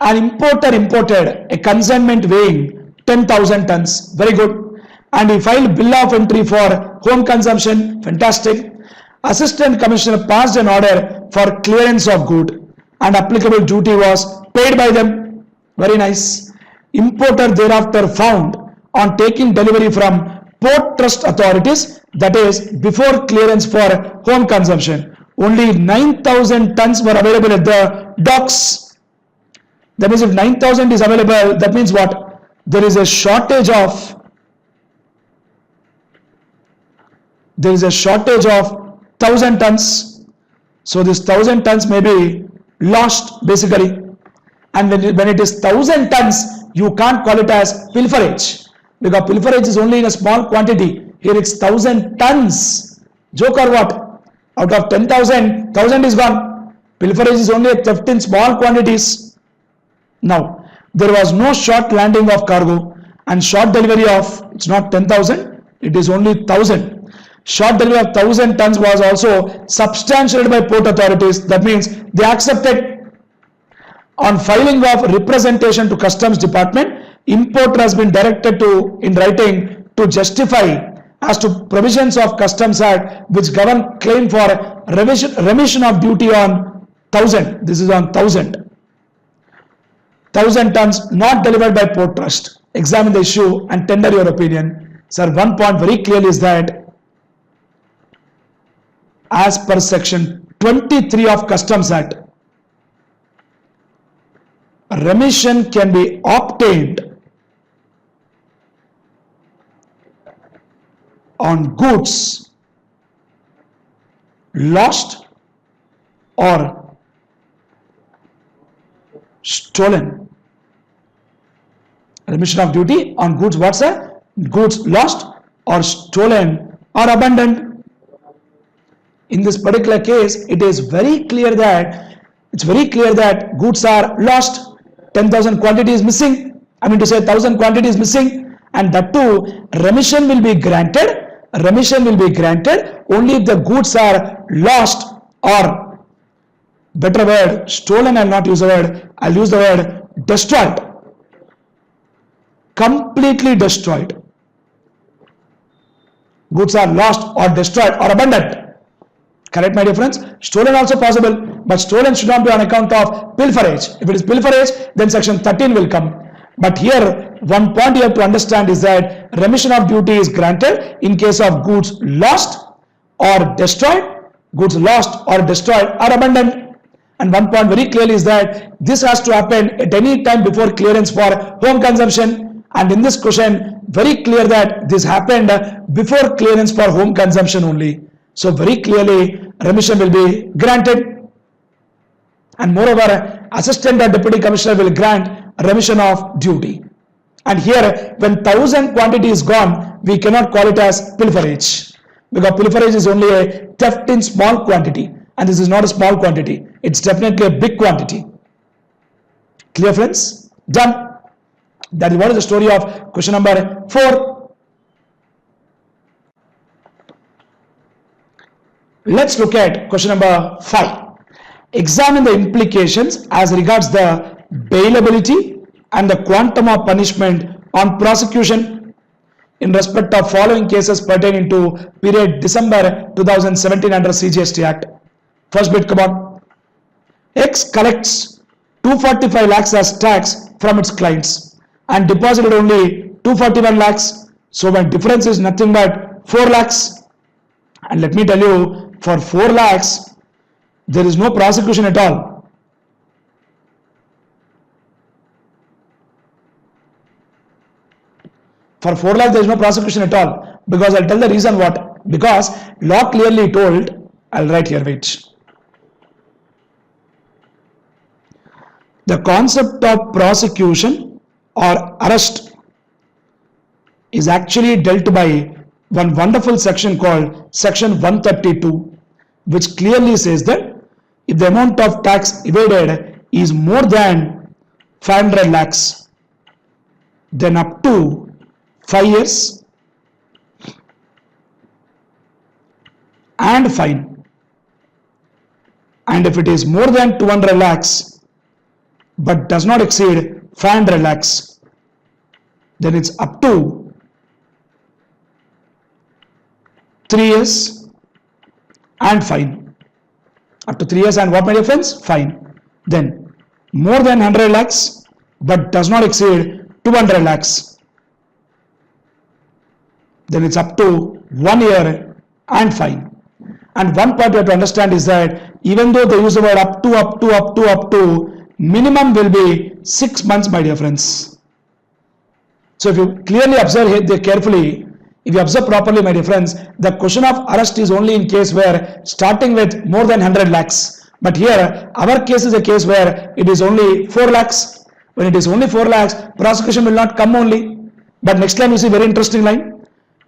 An importer imported a consignment weighing 10,000 tons. Very good. And he filed bill of entry for home consumption. Fantastic. Assistant Commissioner passed an order for clearance of good and applicable duty was paid by them. Very nice. Importer thereafter found on taking delivery from port trust authorities, that is before clearance for home consumption, only 9,000 tons were available at the docks. That means if 9,000 is available, that means what? there is a shortage of 1,000 tons. So this 1,000 tons may be lost basically. And when it is 1,000 tons, you can't call it as pilferage, because pilferage is only in a small quantity. Here it's 1,000 tons. Joke or what? Out of 10,000, 1,000 is gone. Pilferage is only a theft in small quantities. Now, there was no short landing of cargo and short delivery of, it's not 10,000, it is only 1,000. Short delivery of 1,000 tons was also substantiated by port authorities. That means they accepted. On filing of representation to Customs Department, importer has been directed to, in writing, to justify as to provisions of Customs Act which govern claim for remission of duty on 1,000. This is on 1,000. 1,000 tons not delivered by Port Trust. Examine the issue and tender your opinion. Sir, one point very clearly is that as per section 23 of Customs Act, remission can be obtained on goods lost or stolen. Remission of duty on goods, what's that? Goods lost or stolen or abandoned. In this particular case, it is very clear that goods are lost. 10,000 quantity is missing. I mean to say 1,000 quantity is missing, and that too remission will be granted. Remission will be granted only if the goods are lost, or better word, stolen. I'll not use the word. I'll use the word destroyed. Completely destroyed. Goods are lost or destroyed or abandoned. Correct, my dear friends? Stolen also possible, but stolen should not be on account of pilferage. If it is pilferage, then section 13 will come. But here, one point you have to understand is that remission of duty is granted in case of goods lost or destroyed, goods lost or destroyed or abandoned. And one point very clearly is that this has to happen at any time before clearance for home consumption. And in this question, very clear that this happened before clearance for home consumption only. So very clearly, remission will be granted, and moreover, assistant or deputy commissioner will grant remission of duty. And here, when 1,000 quantity is gone, we cannot call it as pilferage, because pilferage is only a theft in small quantity, and this is not a small quantity. It's definitely a big quantity. Clear, friends? Done. That is what is the story of question number 4. Let's look at question number 5. Examine the implications as regards the bailability and the quantum of punishment on prosecution in respect of following cases pertaining to period December 2017 under CGST Act. First bit, come on. X collects 245 lakhs as tax from its clients and deposited only 241 lakhs. So my difference is nothing but 4 lakhs. And let me tell you, for 4 lakhs, there is no prosecution at all. For 4 lakhs, there is no prosecution at all. Because I'll tell the reason what. Because law clearly told, I'll write here, wait. The concept of prosecution or arrest is actually dealt by one wonderful section called section 132, which clearly says that if the amount of tax evaded is more than 500 lakhs, then up to 5 years and fine. And if it is more than 200 lakhs but does not exceed 500 lakhs, then it's up to 3 years and fine. Up to 3 years and what, my dear friends? Fine. Then more than 100 lakhs but does not exceed 200 lakhs, then it's up to 1 year and fine. And one point you have to understand is that even though they use the word up to, minimum will be 6 months, my dear friends. So if you clearly observe here there carefully, if you observe properly, my dear friends, the question of arrest is only in case where starting with more than 100 lakhs. But here, our case is a case where it is only 4 lakhs. When it is only 4 lakhs, prosecution will not come only. But next line you see very interesting line.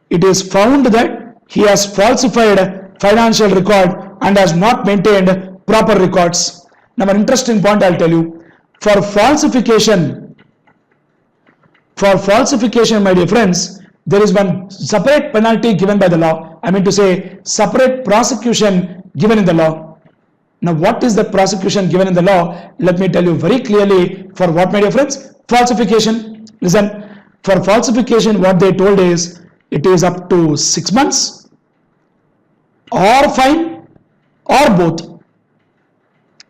It is found that he has falsified financial record and has not maintained proper records. Now an interesting point I'll tell you. For falsification, my dear friends, there is one separate penalty given by the law. I mean to say separate prosecution given in the law. Now what is the prosecution given in the law? Let me tell you very clearly for what, my dear friends? Falsification. Listen, for falsification what they told is it is up to 6 months or fine or both.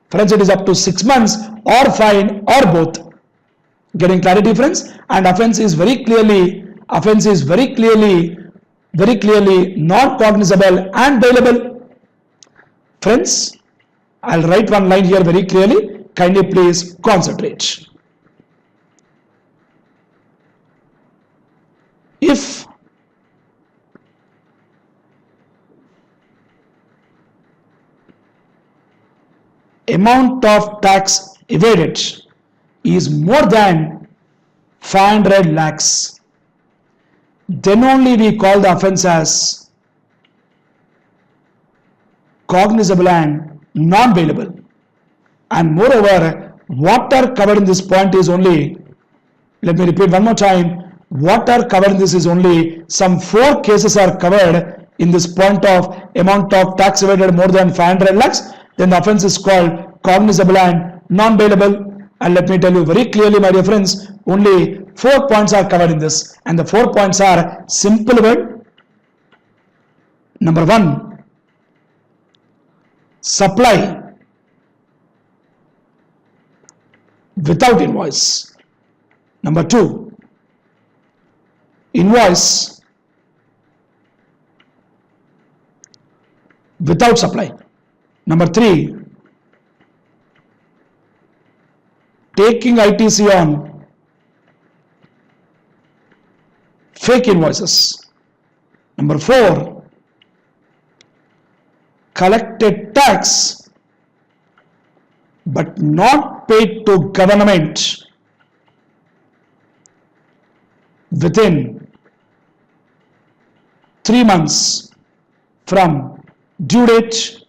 Friends, it is up to 6 months or fine or both. Getting clarity, friends? And offense is very clearly not cognizable and bailable. Friends, I'll write one line here very clearly. Kindly please concentrate. If amount of tax evaded is more than 500 lakhs, then only we call the offense as cognizable and non-bailable. And moreover, what are covered in this point is only, let me repeat one more time, what are covered in this is only some 4 cases are covered in this point of amount of tax evaded more than 500 lakhs, then the offense is called cognizable and non-bailable. And let me tell you very clearly, my dear friends, only 4 points are covered in this, and the 4 points are simple word. Number 1, supply without invoice. Number 2, invoice without supply. Number 3, taking ITC on fake invoices. Number 4, collected tax but not paid to government within 3 months from due date.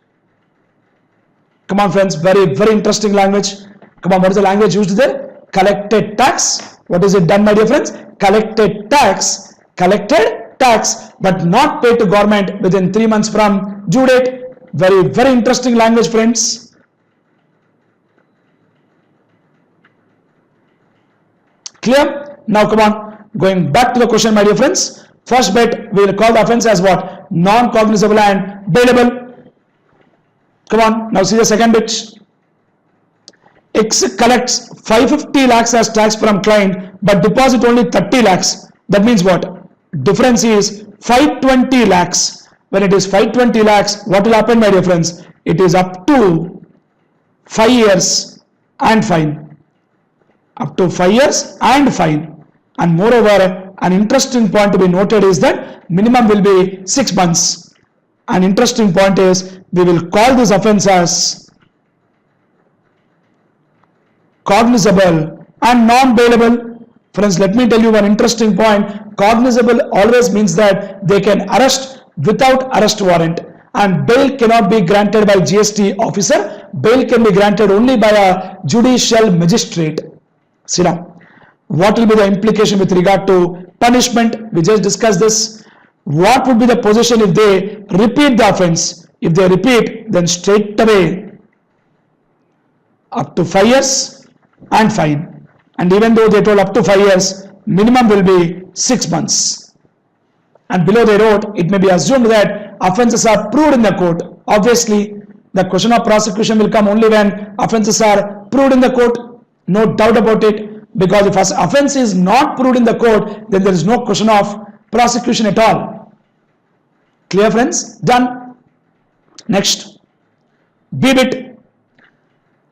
Come on friends, very interesting language. Come on, what is the language used there? Collected tax. What is it done, my dear friends? Collected tax, but not paid to government within 3 months from due date. Very interesting language, friends. Clear? Now come on, going back to the question, my dear friends. First bit, we will call the offense as what? Non-cognizable and bailable. Come on, now see the second bit. X collects 550 lakhs as tax from client but deposit only 30 lakhs. That means what? Difference is 520 lakhs. When it is 520 lakhs, what will happen, my dear friends? It is up to 5 years and fine. Up to 5 years and fine. And moreover, an interesting point to be noted is that minimum will be 6 months. An interesting point is we will call this offense as cognizable and non-bailable. Friends, let me tell you one interesting point. Cognizable always means that they can arrest without arrest warrant, and bail cannot be granted by GST officer. Bail can be granted only by a judicial magistrate. See now, what will be the implication with regard to punishment? We just discussed this. What would be the position if they repeat the offense? If they repeat, then straight away up to 5 years and fine. And even though they told up to 5 years, minimum will be 6 months. And below they wrote, it may be assumed that offences are proved in the court. Obviously, the question of prosecution will come only when offences are proved in the court. No doubt about it. Because if an offence is not proved in the court, then there is no question of prosecution at all. Clear, friends? Done. Next, B bit.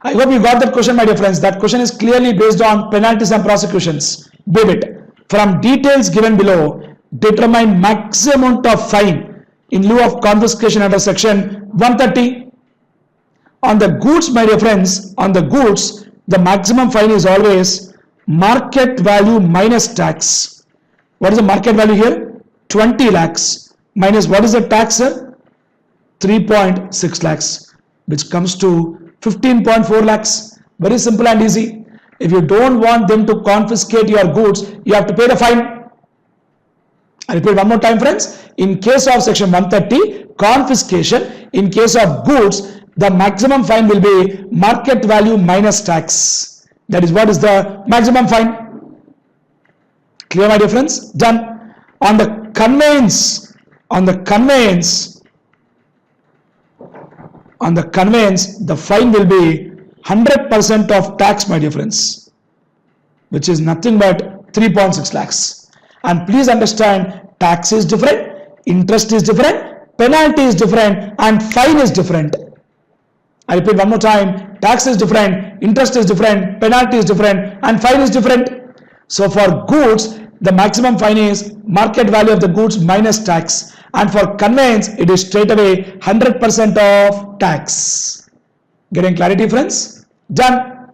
I hope you got that question, my dear friends. That question is clearly based on penalties and prosecutions. B bit. From details given below, determine maximum amount of fine in lieu of confiscation under section 130. On the goods, my dear friends, on the goods, the maximum fine is always market value minus tax. What is the market value here? 20 lakhs minus what is the tax, sir? 3.6 lakhs, which comes to 15.4 lakhs. Very simple and easy. If you don't want them to confiscate your goods, you have to pay the fine. I repeat one more time, friends. In case of section 130, confiscation, in case of goods, the maximum fine will be market value minus tax. That is what is the maximum fine. Clear, my dear friends? Done. On the conveyance, the fine will be 100% of tax, my dear friends, which is nothing but 3.6 lakhs. And please understand, tax is different, interest is different, penalty is different, and fine is different. I repeat one more time, tax is different, interest is different, penalty is different, and fine is different. So for goods, the maximum fine is market value of the goods minus tax. And for conveyance, it is straight away 100% of tax. Getting clarity, friends? Done.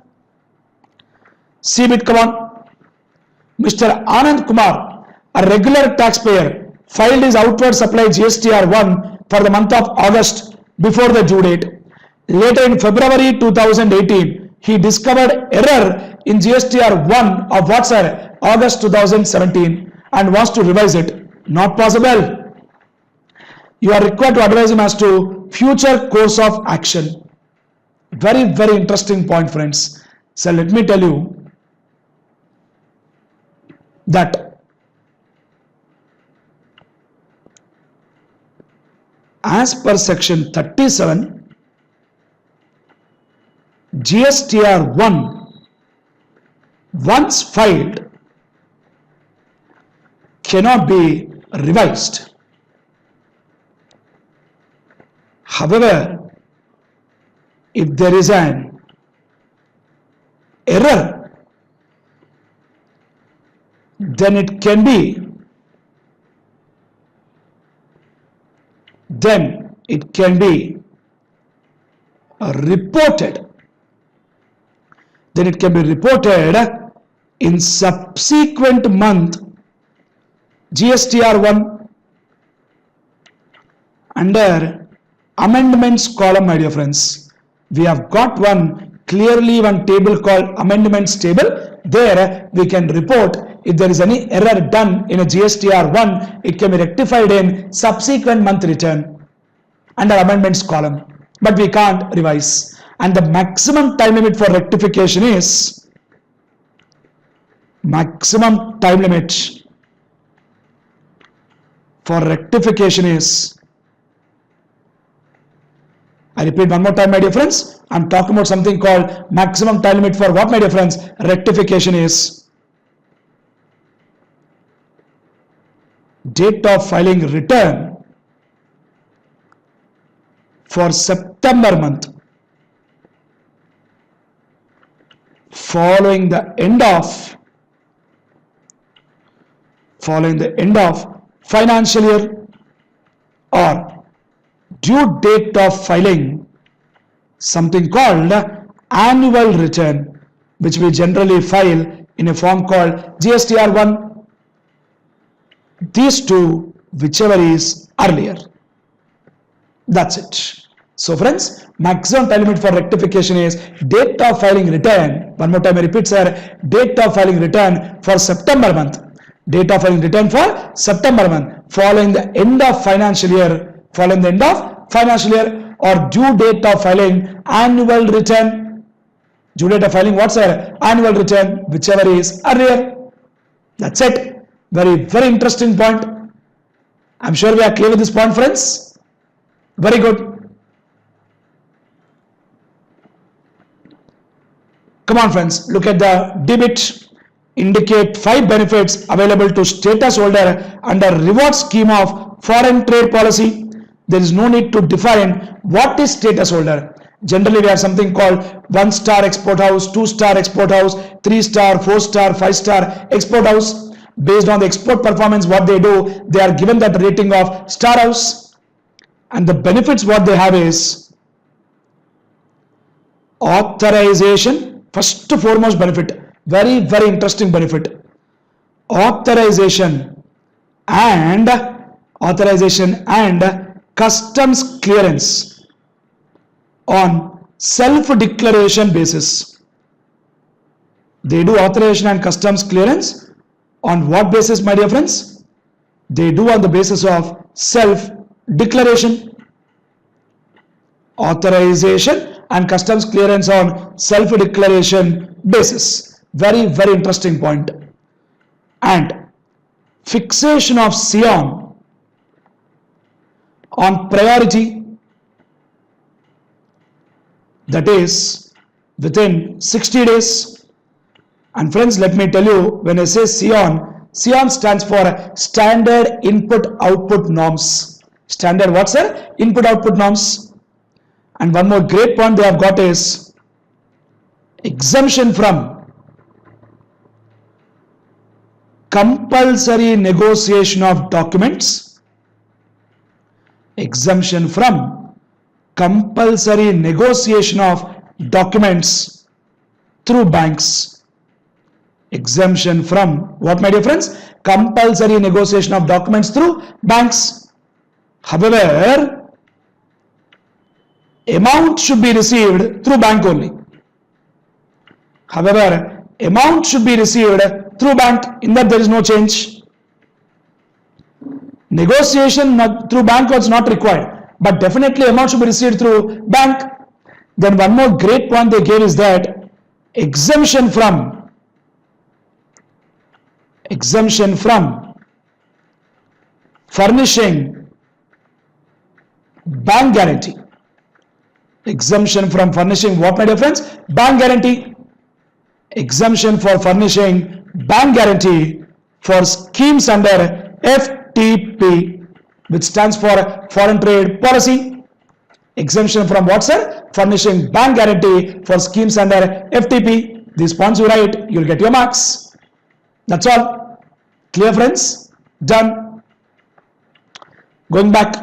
C-bit, come on. Mr. Anand Kumar, a regular taxpayer, filed his outward supply GSTR-1 for the month of August before the due date. Later in February 2018, he discovered error in GSTR-1 of what, sir? August 2017 and wants to revise it. Not possible. You are required to advise him as to future course of action. Very, very interesting point, friends. So let me tell you that as per section 37, GSTR-1 once filed cannot be revised. However, if there is an error, then it can be reported. Then it can be reported in subsequent month GSTR-1 under amendments column, my dear friends. We have got one table called amendments table. There we can report if there is any error done in a GSTR-1, it can be rectified in subsequent month return under amendments column. But we can't revise. And the maximum time limit for rectification is I repeat one more time, my dear friends. I'm talking about something called maximum time limit for what, my dear friends? Rectification is date of filing return for September month following the end of financial year, or due date of filing something called annual return, which we generally file in a form called GSTR-1. These two, whichever is earlier. That's it. So friends, maximum time limit for rectification is date of filing return. One more time I repeat, sir. Date of filing return for September month. Date of filing return for September month following the end of financial year. Or due date of filing annual return. Due date of filing what, sir? Annual return, whichever is earlier. That's it. Very, very interesting point. I'm sure we are clear with this point, friends. Very good. Come on, friends, look at the debit. Indicate 5 benefits available to status holder under reward scheme of foreign trade policy. There is no need to define what is status holder. Generally, we have something called 1-star export house, 2-star export house, 3-star, 4-star, 5-star export house. based on the export performance, what they do, they are given that rating of Star House. And the benefits what they have is authorization, first foremost benefit, very, very interesting benefit. Authorization and customs clearance on self-declaration basis. They do authorization and customs clearance on what basis, my dear friends? They do on the basis of self-declaration. Authorization and customs clearance on self-declaration basis. Very, very interesting point. And fixation of SION on priority, that is within 60 days. And friends, let me tell you, when I say SION, SION stands for Standard Input Output Norms. Standard what, sir? Input Output Norms. And one more great point they have got is exemption from compulsory negotiation of documents. Exemption from compulsory negotiation of documents through banks. Exemption from what, my dear friends? Compulsory negotiation of documents through banks. However, amount should be received through bank only. However, amount should be received through bank. In that there is no change. Negotiation through bank was not required, but definitely amount should be received through bank. Then one more great point they gave is that exemption from furnishing bank guarantee. Exemption from furnishing what, my dear friends? Bank guarantee. Exemption for furnishing bank guarantee for schemes under FTP, which stands for Foreign Trade Policy. Exemption from what, sir? Furnishing bank guarantee for schemes under FTP. These points you write, you'll get your marks. That's all. Clear, friends? Done. Going back,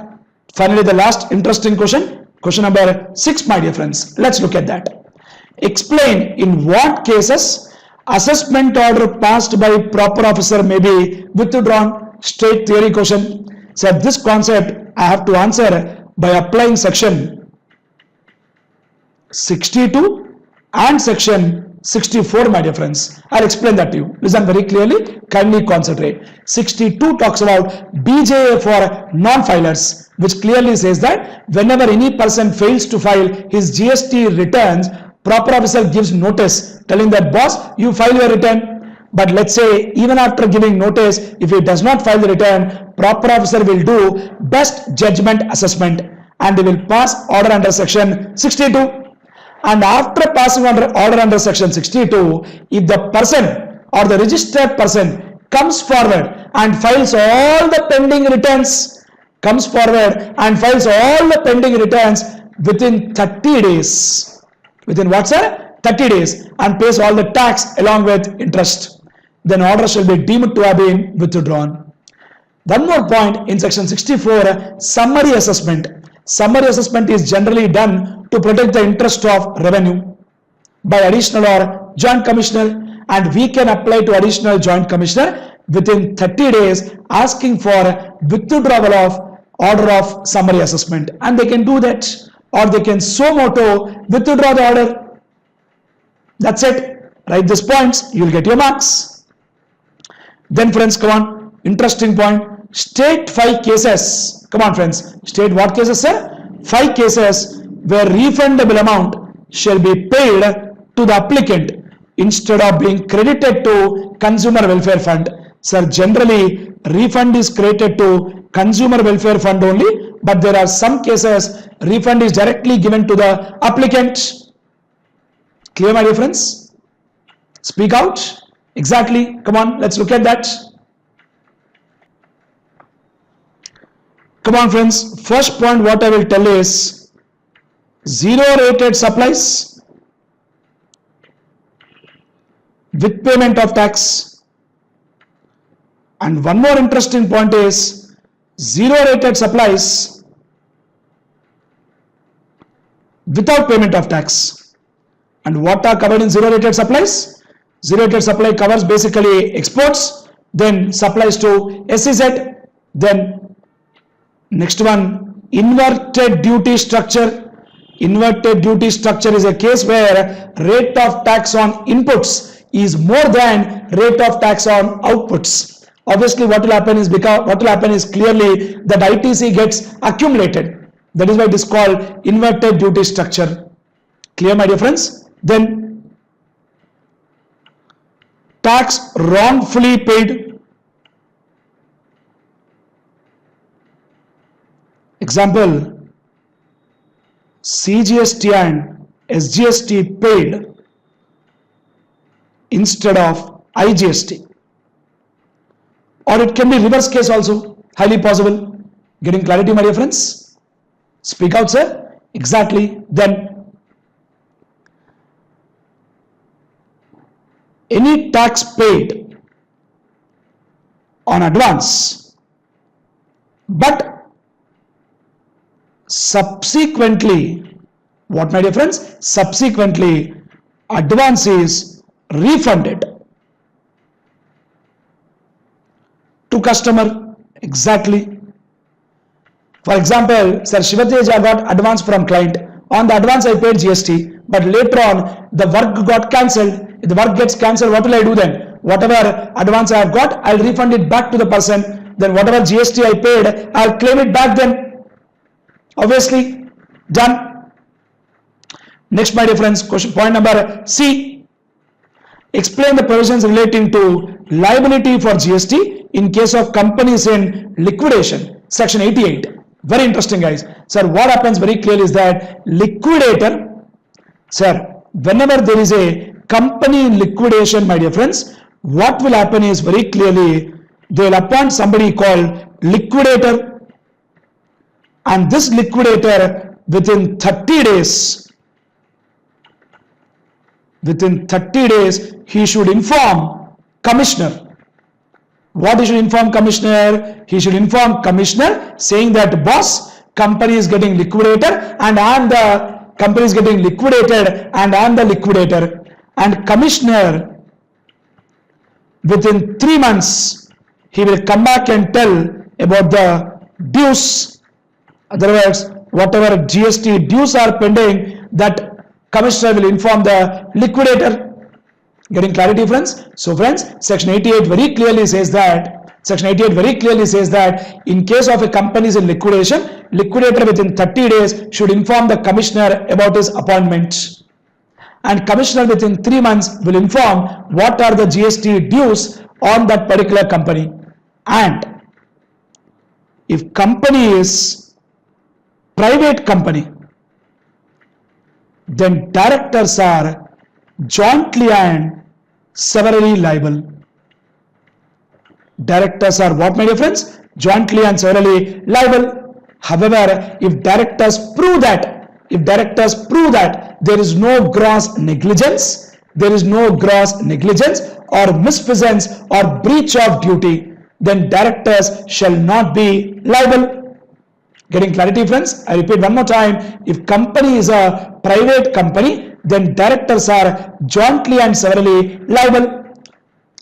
finally the last interesting question. Question number 6, my dear friends. Let's look at that. Explain in what cases assessment order passed by proper officer may be withdrawn. Straight theory question. So this concept I have to answer by applying section 62 and section 64, my dear friends. I'll explain that to you. Listen very clearly. Kindly concentrate. 62 talks about BJA for non-filers, which clearly says that whenever any person fails to file his GST returns, proper officer gives notice telling that, boss, you file your return. But let's say even after giving notice, if he does not file the return, proper officer will do best judgment assessment and they will pass order under section 62. And after passing order under section 62, if the person or the registered person comes forward and files all the pending returns, within 30 days, within what, sir? 30 days, and pays all the tax along with interest, then order shall be deemed to have been withdrawn. One more point in section 64, summary assessment. Summary assessment is generally done to protect the interest of revenue by additional or joint commissioner, and we can apply to additional joint commissioner within 30 days asking for withdrawal of order of summary assessment, and they can do that, or they can suo motu withdraw the order. That's it. Write these points, you will get your marks. Then friends, come on, interesting point. State 5 cases. Come on friends, state what cases, sir? 5 cases where refundable amount shall be paid to the applicant instead of being credited to consumer welfare fund. Sir, generally refund is credited to consumer welfare fund only, but there are some cases refund is directly given to the applicant. Clear, my dear friends? Speak out. Exactly. Come on, let's look at that. Come on friends, first point what I will tell is zero rated supplies with payment of tax. And one more interesting point is zero rated supplies without payment of tax. And what are covered in zero rated supplies? Zero rated supply covers basically exports, then supplies to SEZ, then next one, inverted duty structure. Inverted duty structure is a case where rate of tax on inputs is more than rate of tax on outputs. Obviously, what will happen is clearly that ITC gets accumulated. That is why it is called inverted duty structure. Clear, my dear friends? Then tax wrongfully paid. Example, CGST and SGST paid instead of IGST. Or it can be reverse case also, highly possible. Getting clarity, my dear friends? Speak out, sir. Exactly. Then any tax paid on advance, but subsequently, what, my dear friends? Subsequently, advance is refunded to customer. Exactly. For example, sir, Shivateja got advance from client. On the advance I paid GST, but later on the work got cancelled. If the work gets cancelled, what will I do then? Whatever advance I have got, I'll refund it back to the person. Then whatever GST I paid, I'll claim it back then. Obviously, done. Next, my dear friends, question point number C. Explain the provisions relating to liability for GST in case of companies in liquidation. Section 88. Very interesting, guys. Sir, what happens very clearly is that liquidator, sir, whenever there is a company in liquidation, my dear friends, what will happen is very clearly they will appoint somebody called liquidator. And this liquidator within 30 days, he should inform commissioner. What he should inform commissioner? He should inform commissioner saying that boss, company is getting liquidated and I am the company is getting liquidated and I am the liquidator. And commissioner within 3 months, he will come back and tell about the dues. Other words, whatever GST dues are pending, that commissioner will inform the liquidator. Getting clarity, friends? So friends, section 88 very clearly says that, in case of a company is in liquidation, liquidator within 30 days should inform the commissioner about his appointment. And commissioner within 3 months will inform what are the GST dues on that particular company. And if company is private company, then directors are jointly and severally liable. Directors are what, my dear friends? Jointly and severally liable. However, if directors prove that there is no gross negligence, or misfeasance or breach of duty, then directors shall not be liable. Getting clarity, friends? I repeat one more time. If company is a private company, then directors are jointly and severally liable.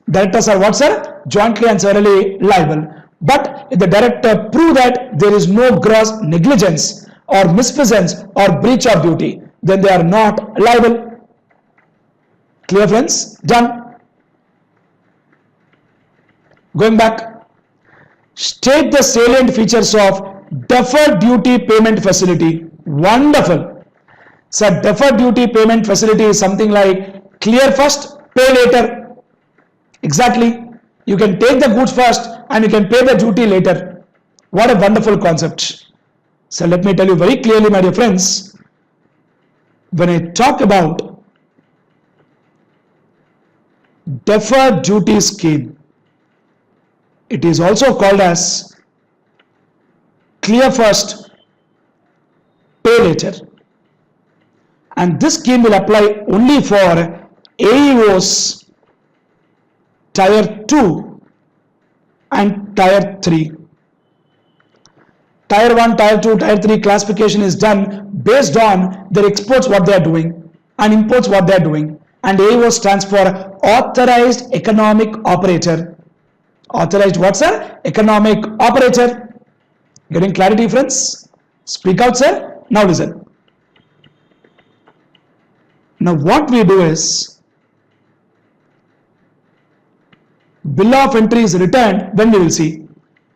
Directors are what, sir? Jointly and severally liable. But if the director prove that there is no gross negligence or misfeasance or breach of duty, then they are not liable. Clear, friends? Done. Going back. State the salient features of deferred duty payment facility. Wonderful. So deferred duty payment facility is something like clear first, pay later. Exactly. You can take the goods first and you can pay the duty later. What a wonderful concept. So let me tell you very clearly, my dear friends, when I talk about deferred duty scheme, it is also called as clear first, pay later. And this scheme will apply only for AEOs Tier 2 and Tier 3. Tier 1, Tier 2, Tier 3 classification is done based on their exports what they are doing and imports what they are doing. And AO stands for Authorized Economic Operator. Authorized what, sir? Economic Operator. Getting clarity, friends? Speak out, sir. Now listen. Now what we do is, bill of entry is returned, then we will see.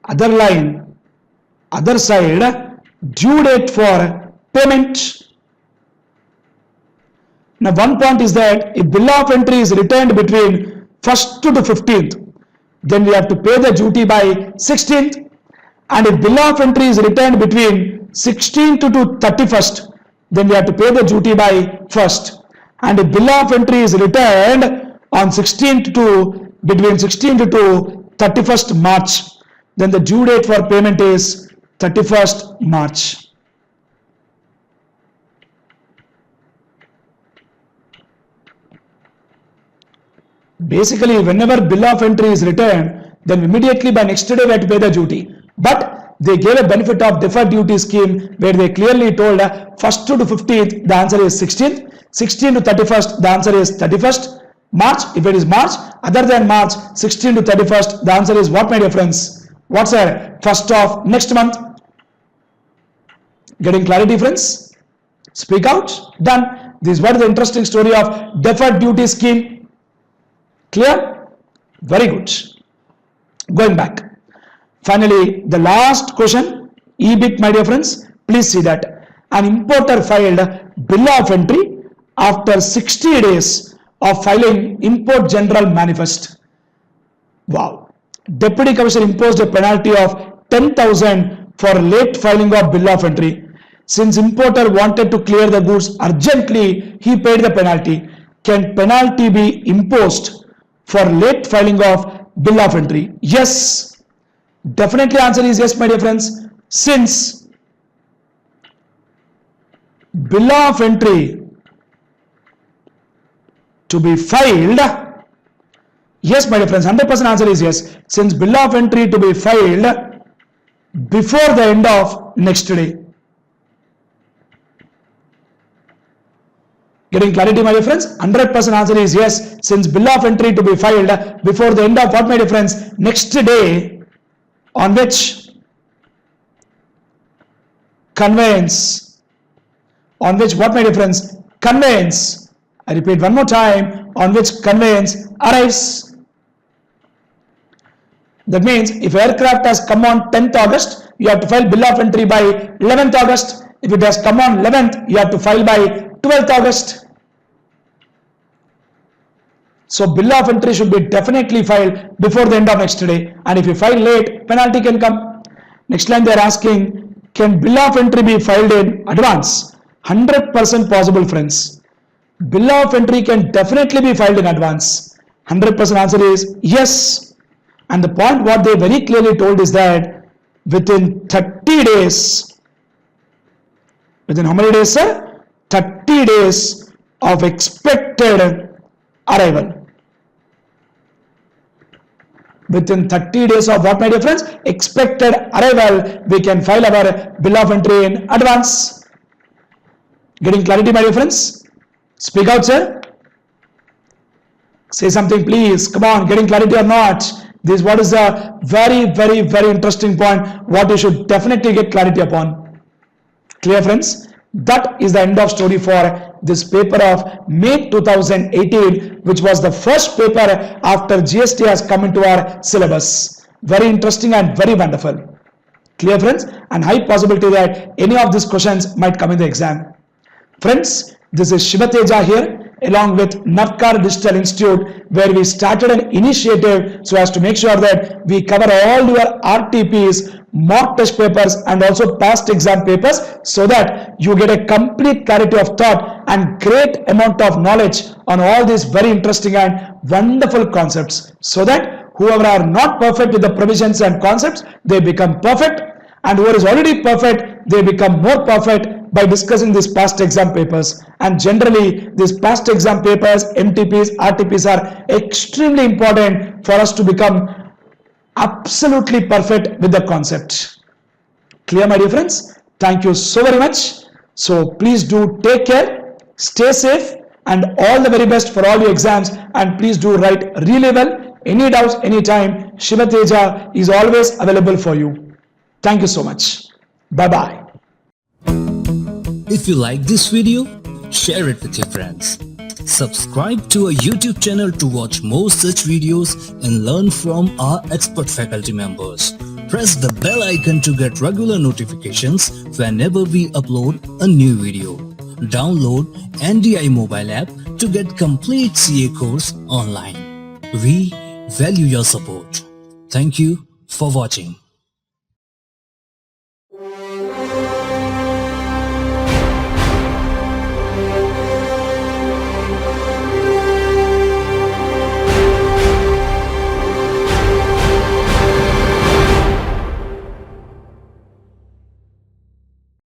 Other line, other side, due date for payment. Now one point is that if bill of entry is returned between 1st to the 15th, then we have to pay the duty by 16th. And if bill of entry is returned between 16th to 31st, then we have to pay the duty by 1st. And if bill of entry is returned on 16th to between 16th to 31st March, then the due date for payment is 31st March. Basically, whenever bill of entry is returned, then immediately by next day we have to pay the duty. But they gave a benefit of deferred duty scheme where they clearly told 1st to 15th, the answer is 16th. 16th to 31st, the answer is 31st March. If it is March, other than March, 16th to 31st, the answer is what, my dear friends? What's the 1st of next month? Getting clarity, friends? Speak out. Done. This is what is the interesting story of deferred duty scheme. Clear? Very good. Going back. Finally, the last question, EBIT, my dear friends. Please see that. An importer filed bill of entry after 60 days of filing import general manifest. Wow. Deputy Commissioner imposed a penalty of 10,000 for late filing of bill of entry. Since importer wanted to clear the goods urgently, he paid the penalty. Can penalty be imposed for late filing of bill of entry? Yes. Definitely answer is yes, my dear friends. Since bill of entry to be filed, yes, my dear friends, 100% answer is yes. Since bill of entry to be filed before the end of next day. Getting clarity, my dear friends? 100% answer is yes. Since bill of entry to be filed before the end of what, my dear friends? Next day, on which conveyance, on which what, my dear friends? Conveyance. I repeat one more time, on which conveyance arrives. That means if aircraft has come on 10th August, you have to file bill of entry by 11th August. If it has come on 11th, you have to file by 12th August. So bill of entry should be definitely filed before the end of next day. And if you file late, penalty can come. Next line they are asking, can bill of entry be filed in advance? 100% possible, friends. Bill of entry can definitely be filed in advance. 100% answer is yes. And the point what they very clearly told is that within 30 days, within how many days, sir? 30 days of expected arrival. Within 30 days of what, my dear friends? Expected arrival, we can file our bill of entry in advance. Getting clarity, my dear friends? Speak out, sir. Say something, please. Come on, getting clarity or not? This what is a very, very, very interesting point, what you should definitely get clarity upon. Clear, friends? That is the end of story for this paper of May 2018, which was the first paper after GST has come into our syllabus. Very interesting and very wonderful. Clear, friends? And high possibility that any of these questions might come in the exam. Friends, this is Shivateja here, along with Navkar Digital Institute, where we started an initiative so as to make sure that we cover all your RTPs, mock test papers and also past exam papers, so that you get a complete clarity of thought and great amount of knowledge on all these very interesting and wonderful concepts, so that whoever are not perfect with the provisions and concepts, they become perfect, and whoever is already perfect, they become more perfect by discussing these past exam papers. And generally these past exam papers, MTPs, RTPs are extremely important for us to become absolutely perfect with the concept. Clear, my dear friends? Thank you so very much. So please do take care, stay safe, and all the very best for all your exams. And please do write really well. Any doubts, anytime, Shiva Teja is always available for you. Thank you so much. Bye-bye. If you like this video, share it with your friends. Subscribe to our YouTube channel to watch more such videos and learn from our expert faculty members. Press the bell icon to get regular notifications whenever we upload a new video. Download NDI mobile app to get complete CA course online. We value your support. Thank you for watching.